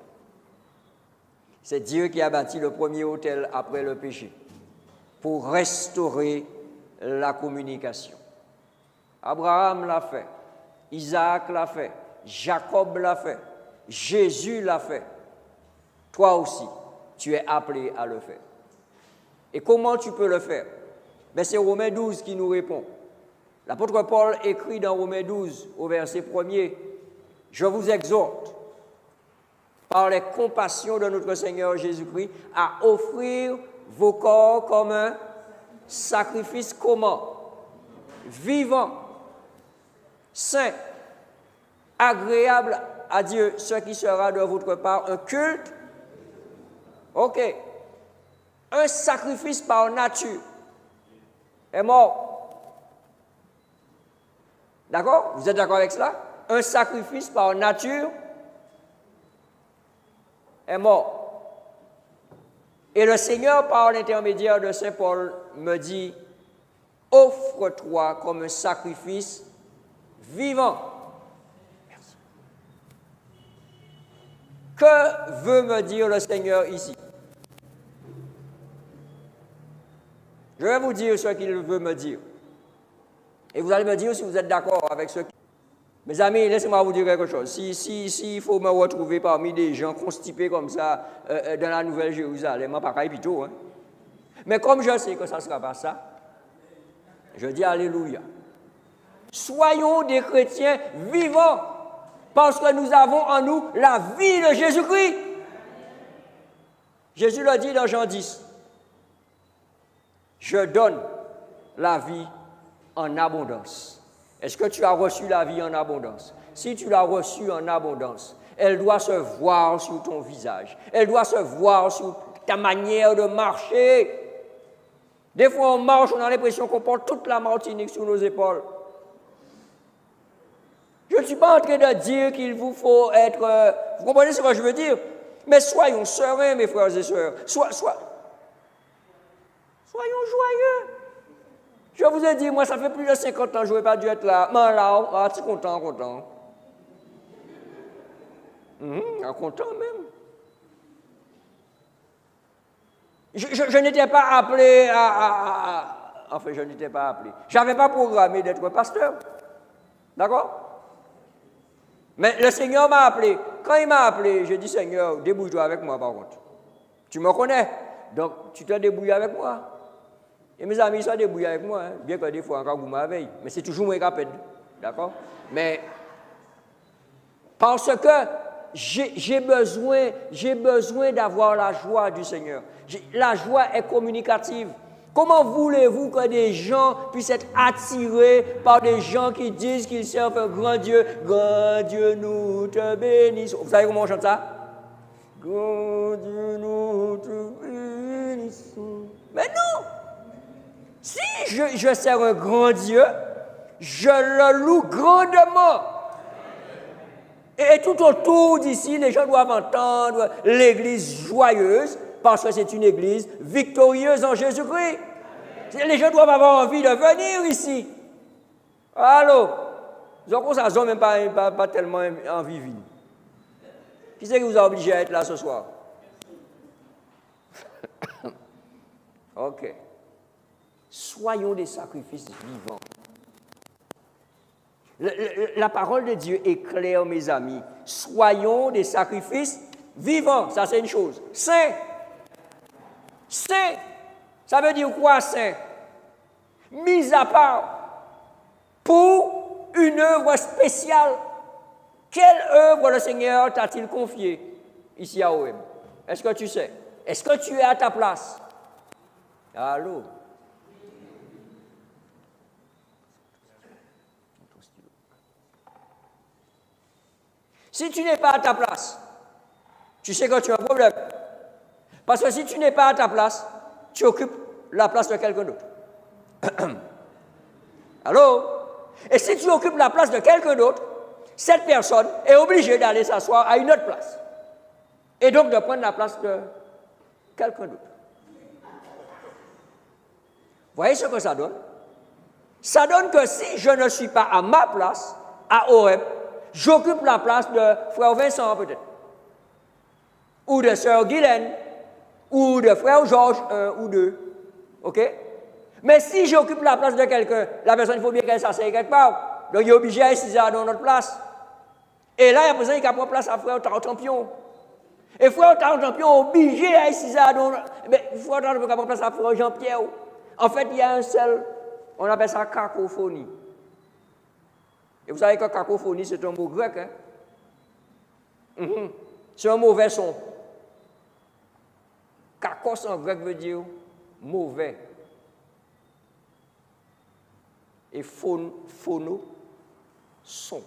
C'est Dieu qui a bâti le premier autel après le péché pour restaurer la communication. Abraham l'a fait, Isaac l'a fait, Jacob l'a fait, Jésus l'a fait. Toi aussi, tu es appelé à le faire. Et comment tu peux le faire? Ben, c'est Romains 12 qui nous répond. L'apôtre Paul écrit dans Romains 12, au verset 1er, « Je vous exhorte, par les compassions de notre Seigneur Jésus-Christ, à offrir vos corps comme un sacrifice comment? Vivant, saint, agréable à Dieu, ce qui sera de votre part un culte. » Ok. Un sacrifice par nature est mort. D'accord? Vous êtes d'accord avec cela? Un sacrifice par nature est mort. Et le Seigneur, par l'intermédiaire de Saint Paul, me dit, offre-toi comme un sacrifice vivant. Merci. Que veut me dire le Seigneur ici? Je vais vous dire ce qu'il veut me dire. Et vous allez me dire si vous êtes d'accord avec ce qu'il... Mes amis, laissez-moi vous dire quelque chose. Si il faut me retrouver parmi des gens constipés comme ça dans la Nouvelle-Jérusalem, pas qu'à plutôt, hein. Mais comme je sais que ça ne sera pas ça, je dis Alléluia. Soyons des chrétiens vivants parce que nous avons en nous la vie de Jésus-Christ. Jésus l'a dit dans Jean 10. Je donne la vie en abondance. Est-ce que tu as reçu la vie en abondance? Si tu l'as reçue en abondance, elle doit se voir sur ton visage. Elle doit se voir sur ta manière de marcher. Des fois, on marche, on a l'impression qu'on porte toute la Martinique sur nos épaules. Je ne suis pas en train de dire qu'il vous faut être... vous comprenez ce que je veux dire? Mais soyons sereins, mes frères et sœurs. Soyons joyeux. Je vous ai dit, moi, ça fait plus de 50 ans que je n'aurais pas dû être là. Mais là, je suis content. Content même. Je n'étais pas appelé Enfin, je n'étais pas appelé. Je n'avais pas programmé d'être pasteur. D'accord? Mais le Seigneur m'a appelé. Quand il m'a appelé, j'ai dit, Seigneur, débrouille-toi avec moi, par contre. Tu me connais, donc tu te débrouilles avec moi. Et mes amis, ils sont débrouillés avec moi, hein, bien que des fois, encore vous m'avez, mais c'est toujours moi qui appelle. D'accord? Mais parce que j'ai besoin d'avoir la joie du Seigneur. La joie est communicative. Comment voulez-vous que des gens puissent être attirés par des gens qui disent qu'ils servent un grand Dieu? Grand Dieu, nous te bénissons. Vous savez comment on chante ça? Grand Dieu, nous te bénissons. Mais non! Si je sers un grand Dieu, je le loue grandement. Et tout autour d'ici, les gens doivent entendre l'église joyeuse, parce que c'est une église victorieuse en Jésus-Christ. Les gens doivent avoir envie de venir ici. Allô? Donc, ça n'a même pas tellement envie de venir. Qui c'est qui vous a obligé à être là ce soir? OK. Soyons des sacrifices vivants. La parole de Dieu est claire, mes amis. Soyons des sacrifices vivant, ça c'est une chose. Saint, saint, ça veut dire quoi saint? Mis à part pour une œuvre spéciale. Quelle œuvre le Seigneur t'a-t-il confiée ici à OM? Est-ce que tu sais? Est-ce que tu es à ta place? Allô? Si tu n'es pas à ta place, tu sais que tu as un problème. Parce que si tu n'es pas à ta place, tu occupes la place de quelqu'un d'autre. Allô? Et si tu occupes la place de quelqu'un d'autre, cette personne est obligée d'aller s'asseoir à une autre place. Et donc de prendre la place de quelqu'un d'autre. Voyez ce que ça donne? Ça donne que si je ne suis pas à ma place, à OM, j'occupe la place de frère Vincent peut-être, ou de sœur Guylaine, ou de frère Georges 1 ou 2. OK? Mais si j'occupe la place de quelqu'un, la personne, il faut bien qu'elle s'asseye quelque part. Donc il est obligé à essayer dans notre place. Et là, il y a besoin qu'il prend place à frère Tartampion. Et frère Tartampion est obligé à essayer dans notre... Mais frère Tartampion prend place à frère Jean-Pierre. En fait, il y a un seul, on appelle ça cacophonie. Et vous savez que cacophonie, c'est un mot grec. Hein? C'est un mauvais son. Kakos en grec veut dire mauvais. Et phono, son.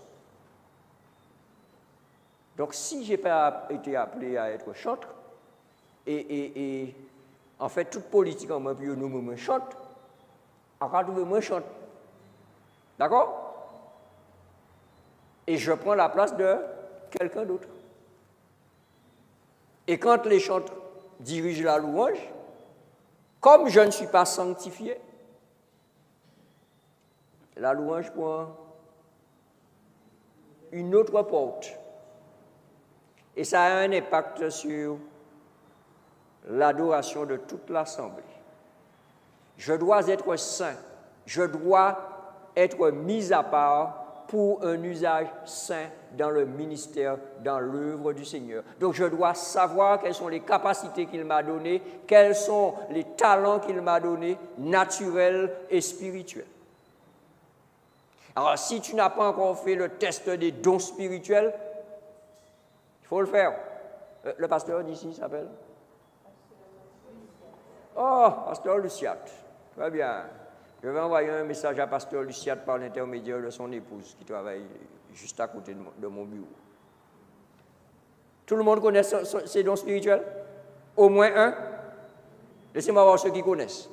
Donc, si je n'ai pas été appelé à être chantre, et en fait, toute politique en moi, puis nous me chante, encore trouver moi chante. D'accord? Et je prends la place de quelqu'un d'autre. Et quand les chantres dirigent la louange, comme je ne suis pas sanctifié, la louange prend une autre porte. Et ça a un impact sur l'adoration de toute l'assemblée. Je dois être saint. Je dois être mis à part pour un usage saint dans le ministère, dans l'œuvre du Seigneur. Donc je dois savoir quelles sont les capacités qu'il m'a données, quels sont les talents qu'il m'a donnés, naturels et spirituels. Alors si tu n'as pas encore fait le test des dons spirituels, il faut le faire. Le pasteur d'ici s'appelle? Oh, pasteur Luciat. Très bien. Je vais envoyer un message à pasteur Luciat par l'intermédiaire de son épouse qui travaille juste à côté de mon bureau. Tout le monde connaît ces dons spirituels? Au moins un? Laissez-moi voir ceux qui connaissent.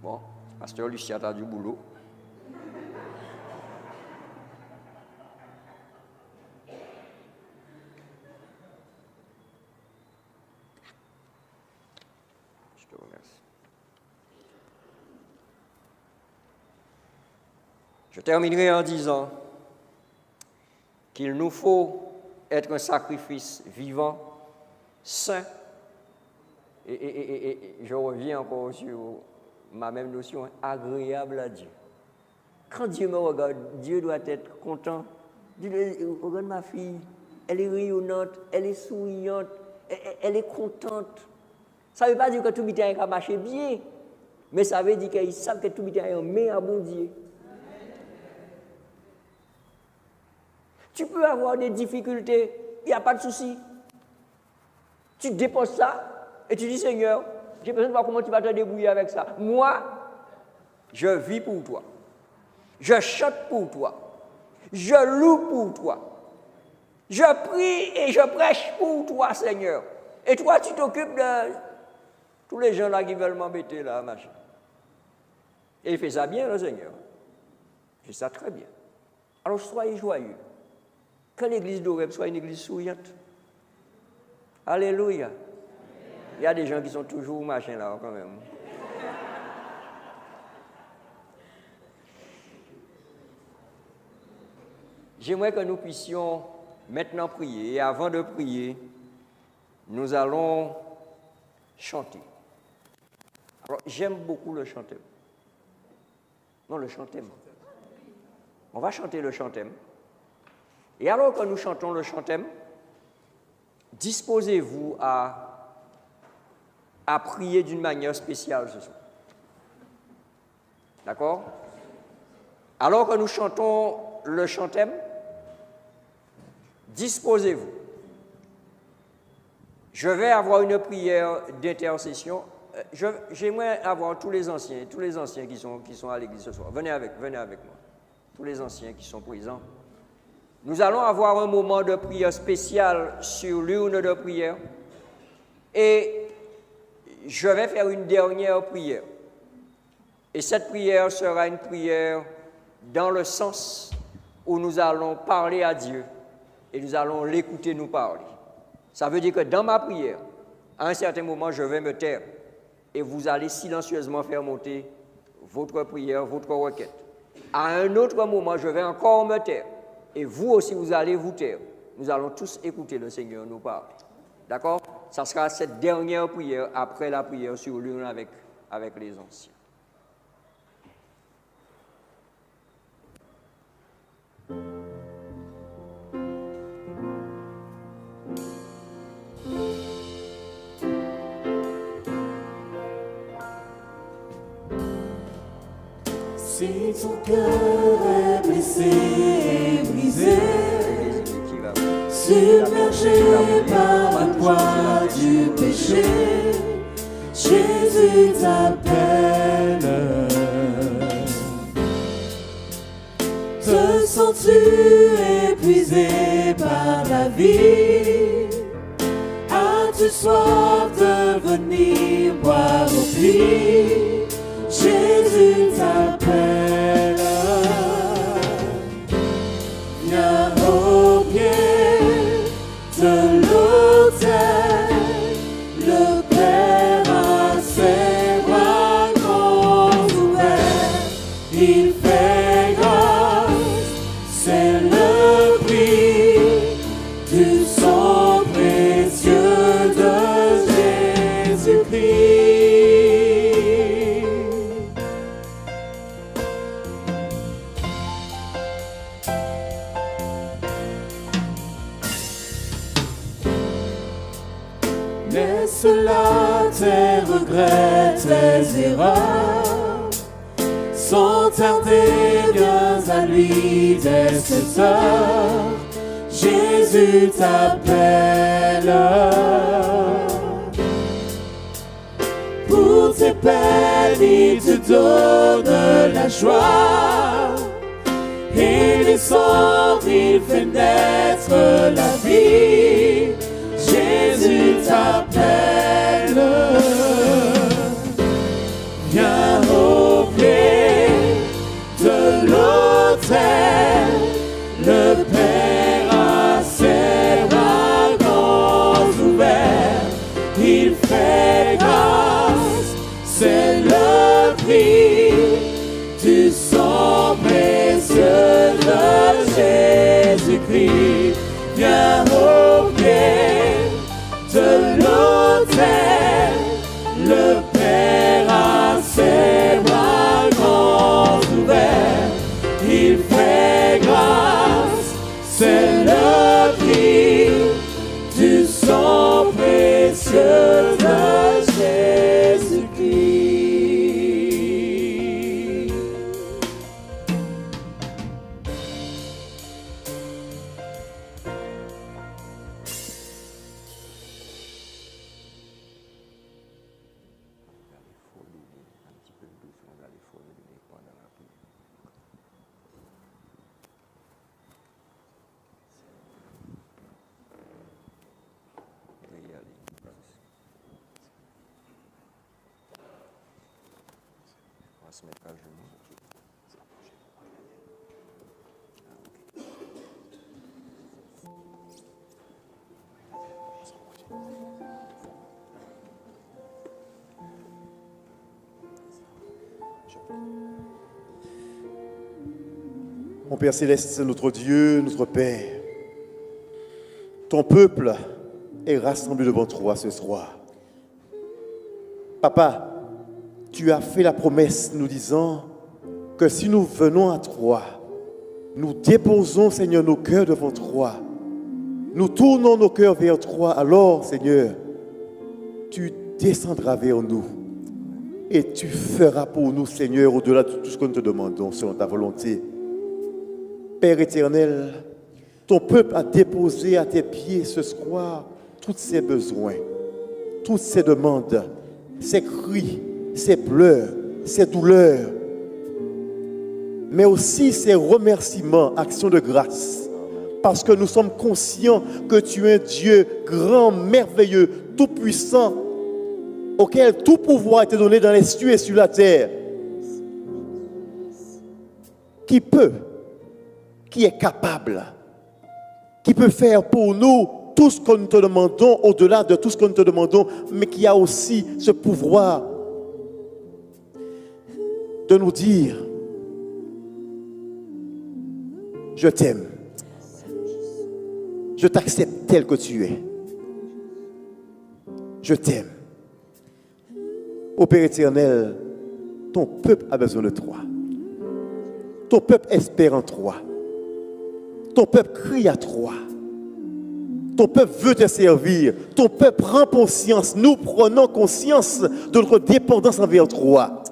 Bon, pasteur Luciat a du boulot. Je terminerai en disant qu'il nous faut être un sacrifice vivant, saint, et je reviens encore sur ma même notion, agréable à Dieu. Quand Dieu me regarde, Dieu doit être content. Dieu, regarde ma fille, elle est rayonnante, elle est souriante, elle est contente. Ça ne veut pas dire que tout le temps a marché bien, mais ça veut dire qu'ils savent que tout le temps est en main à bon Dieu. Tu peux avoir des difficultés, il n'y a pas de souci. Tu déposes ça et tu dis, Seigneur, j'ai besoin de voir comment tu vas te débrouiller avec ça. Moi, je vis pour toi. Je chante pour toi. Je loue pour toi. Je prie et je prêche pour toi, Seigneur. Et toi, tu t'occupes de tous les gens là qui veulent m'embêter, là, machin. Et il fait ça bien, le Seigneur. Il fait ça très bien. Alors, soyez joyeux. Que l'église d'Oreb soit une église souriante. Alléluia. Il y a des gens qui sont toujours machin là quand même. J'aimerais que nous puissions maintenant prier. Et avant de prier, nous allons chanter. Alors, j'aime beaucoup le chantème. Non, le chantème. On va chanter le chantème. Et alors que nous chantons le chantème, disposez-vous à prier d'une manière spéciale ce soir. D'accord? Alors que nous chantons le chantème, disposez-vous. Je vais avoir une prière d'intercession. J'aimerais avoir tous les anciens qui sont à l'église ce soir. Venez avec moi. Tous les anciens qui sont présents. Nous allons avoir un moment de prière spécial sur l'urne de prière. Et je vais faire une dernière prière. Et cette prière sera une prière dans le sens où nous allons parler à Dieu et nous allons l'écouter nous parler. Ça veut dire que dans ma prière, à un certain moment, je vais me taire et vous allez silencieusement faire monter votre prière, votre requête. À un autre moment, je vais encore me taire et vous aussi, vous allez vous taire. Nous allons tous écouter le Seigneur nous parler. D'accord? Ça sera cette dernière prière après la prière sur l'urne avec les anciens. Si ton cœur est blessé et brisé, submergé par le poids du péché, Jésus t'appelle. Te sens-tu épuisé par la vie? As-tu soif de venir boire au puits? Jésus t'appelle. Viens au pied de l'autel, le Père a ses bras grands ouverts. Il fait grâce, c'est le prix du sang précieux de Jésus-Christ. Laisse là tes regrets, tes erreurs. Sans tarder, viens à lui dès cette heure. Jésus t'appelle. Pour tes peines, il te donne la joie. Et les sorts, il fait naître la vie. Jésus t'appelle. Viens au pied de l'autel, le Père a ses bras grands ouverts. Il fait grâce, c'est le prix du sang précieux de Jésus-Christ. Viens au pied de l'autel, le Père a ses bras grands ouverts. Il fait grâce, c'est le prix du sang précieux de Jésus-Christ. On va se mettre à genoux. Mon Père Céleste, notre Dieu, notre Père, ton peuple est rassemblé devant toi ce soir. Papa, tu as fait la promesse nous disant que si nous venons à toi, Nous déposons, Seigneur, nos cœurs devant toi. Nous tournons nos cœurs vers toi. Alors, Seigneur, tu descendras vers nous. Et tu feras pour nous, Seigneur, au-delà de tout ce que nous te demandons, selon ta volonté. Père éternel, ton peuple a déposé à tes pieds ce soir tous ses besoins, toutes ses demandes, ses cris, ses pleurs, ses douleurs, mais aussi ses remerciements, actions de grâce. Parce que nous sommes conscients que tu es un Dieu grand, merveilleux, tout-puissant, auquel tout pouvoir a été donné dans les cieux et sur la terre, qui est capable, qui peut faire pour nous tout ce que nous te demandons, au-delà de tout ce que nous te demandons, mais qui a aussi ce pouvoir de nous dire, je t'aime, je t'accepte tel que tu es, je t'aime. Ô Père éternel, ton peuple a besoin de toi. Ton peuple espère en toi. Ton peuple crie à toi. Ton peuple veut te servir. Ton peuple prend conscience. Nous prenons conscience de notre dépendance envers toi.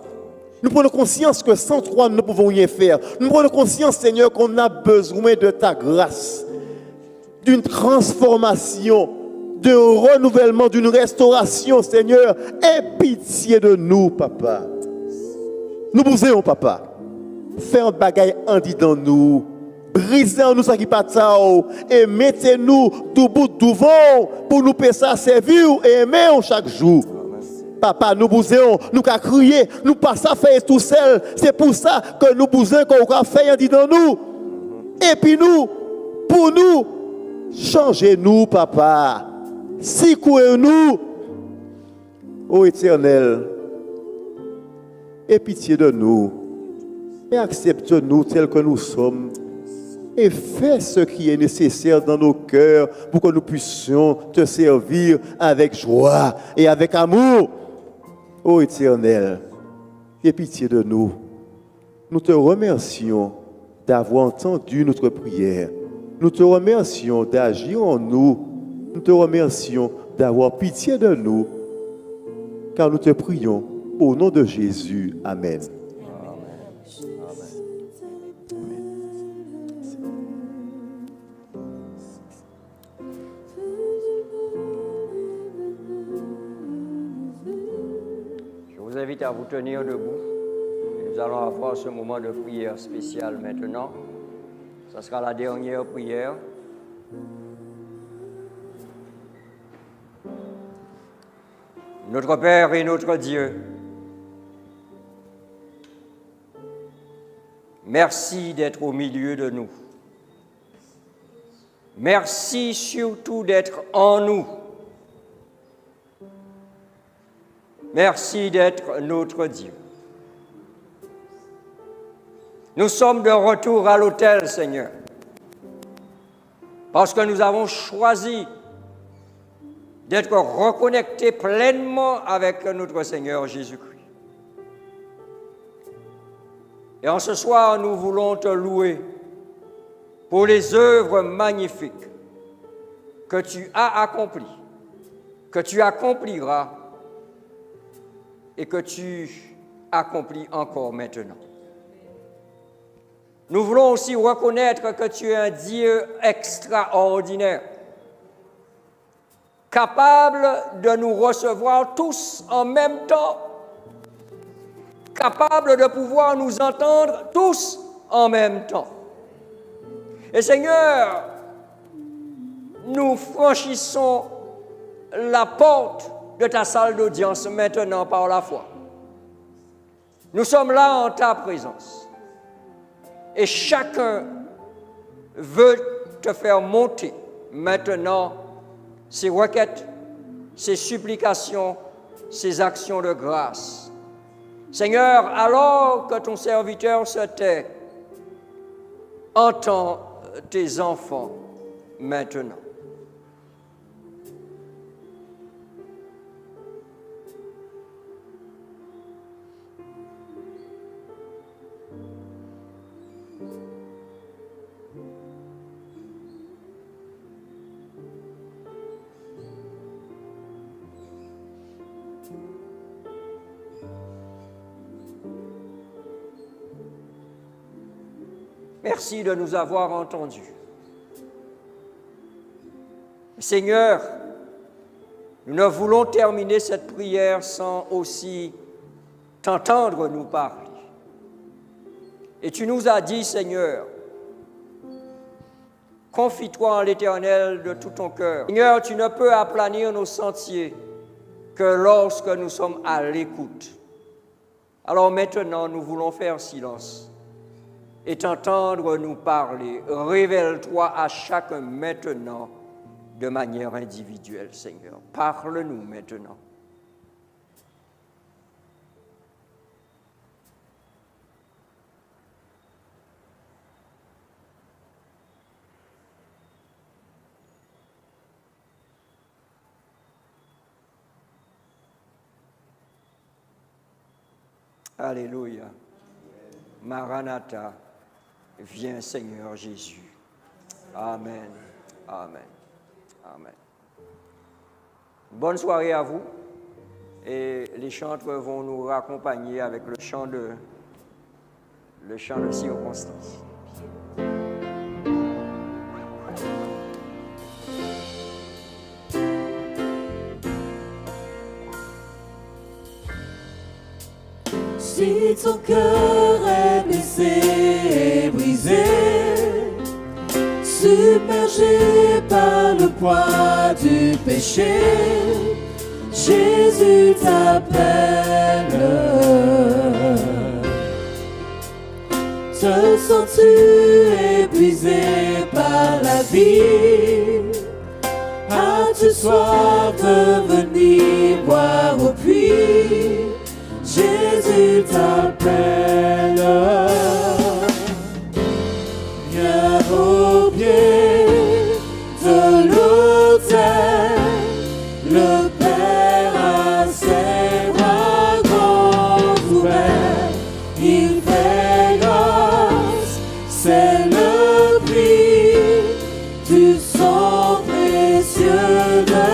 Nous prenons conscience que sans toi, nous ne pouvons rien faire. Nous prenons conscience, Seigneur, qu'on a besoin de ta grâce, d'une transformation, d'un renouvellement, d'une restauration, Seigneur. Aie pitié de nous, Papa. Nous vous aimons, Papa. Fais un bagaille andi dans nous. Brisez en nous ce qui pas et mettez-nous tout bout devant pour nous payer ça, servir et aimer chaque jour. Papa, nous bousons, nous qu'à crier, nous pas ça faire tout seul. C'est pour ça que nous bousons qu'on a fait andi dans nous. Et puis nous, pour nous, changez-nous, Papa. Secouez-nous, ô Éternel, aie pitié de nous et accepte-nous tels que nous sommes et fais ce qui est nécessaire dans nos cœurs pour que nous puissions te servir avec joie et avec amour. Ô Éternel, aie pitié de nous. Nous te remercions d'avoir entendu notre prière. Nous te remercions d'agir en nous. Nous te remercions d'avoir pitié de nous, car nous te prions au nom de Jésus. Amen. Je vous invite à vous tenir debout. Nous allons avoir ce moment de prière spéciale maintenant. Ce sera la dernière prière. Notre Père et notre Dieu, merci d'être au milieu de nous. Merci surtout d'être en nous. Merci d'être notre Dieu. Nous sommes de retour à l'autel, Seigneur, parce que nous avons choisi d'être reconnectés pleinement avec notre Seigneur Jésus-Christ. Et en ce soir, nous voulons te louer pour les œuvres magnifiques que tu as accomplies, que tu accompliras et que tu accomplis encore maintenant. Nous voulons aussi reconnaître que tu es un Dieu extraordinaire, capable de nous recevoir tous en même temps, capable de pouvoir nous entendre tous en même temps. Et Seigneur, nous franchissons la porte de ta salle d'audience maintenant par la foi. Nous sommes là en ta présence. Et chacun veut te faire monter maintenant ses requêtes, ses supplications, ses actions de grâce. Seigneur, alors que ton serviteur se tait, entends tes enfants maintenant. Merci de nous avoir entendus. Seigneur, nous ne voulons terminer cette prière sans aussi t'entendre nous parler. Et tu nous as dit, Seigneur, confie-toi en l'Éternel de tout ton cœur. Seigneur, tu ne peux aplanir nos sentiers que lorsque nous sommes à l'écoute. Alors maintenant, nous voulons faire silence et t'entendre nous parler. Révèle-toi à chacun maintenant de manière individuelle, Seigneur. Parle-nous maintenant. Alléluia. Maranatha, viens Seigneur Jésus. Amen. Amen. Amen. Bonne soirée à vous. Et les chantres vont nous raccompagner avec le chant de circonstance. Si ton cœur est blessé et brisé, submergé par le poids du péché, Jésus t'appelle. Te sens-tu épuisé par la vie? As-tu soif de venir boire au puits? Jésus t'appelle. Viens au pied de l'autel, le Père a ses bras grands ouverts. Il fait grâce, c'est le prix du sang précieux de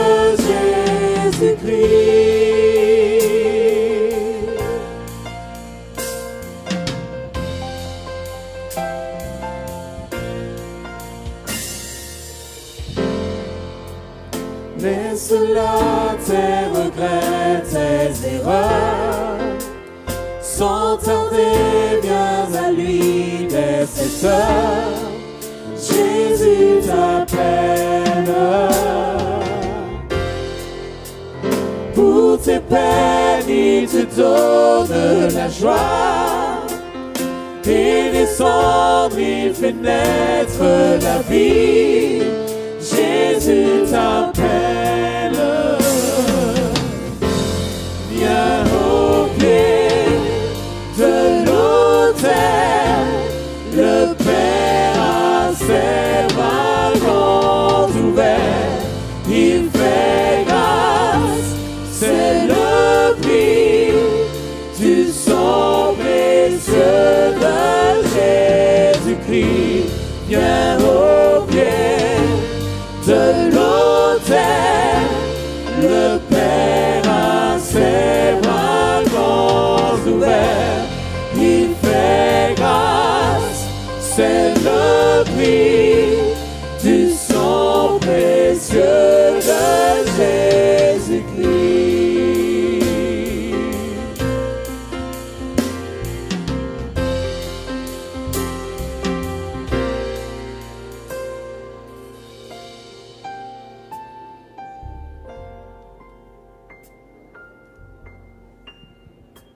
Jésus-Christ. Laisse là tes regrets, tes erreurs. Sans tarder, viens à lui dès cette heure. Jésus t'appelle. Pour tes peines, il te donne la joie. Et des cendres, il fait naître la vie. Jésus t'appelle. Viens au pied de l'autel, le Père a ses bras grands ouverts. Il fait grâce, c'est le prix du sang précieux de Jésus-Christ. Viens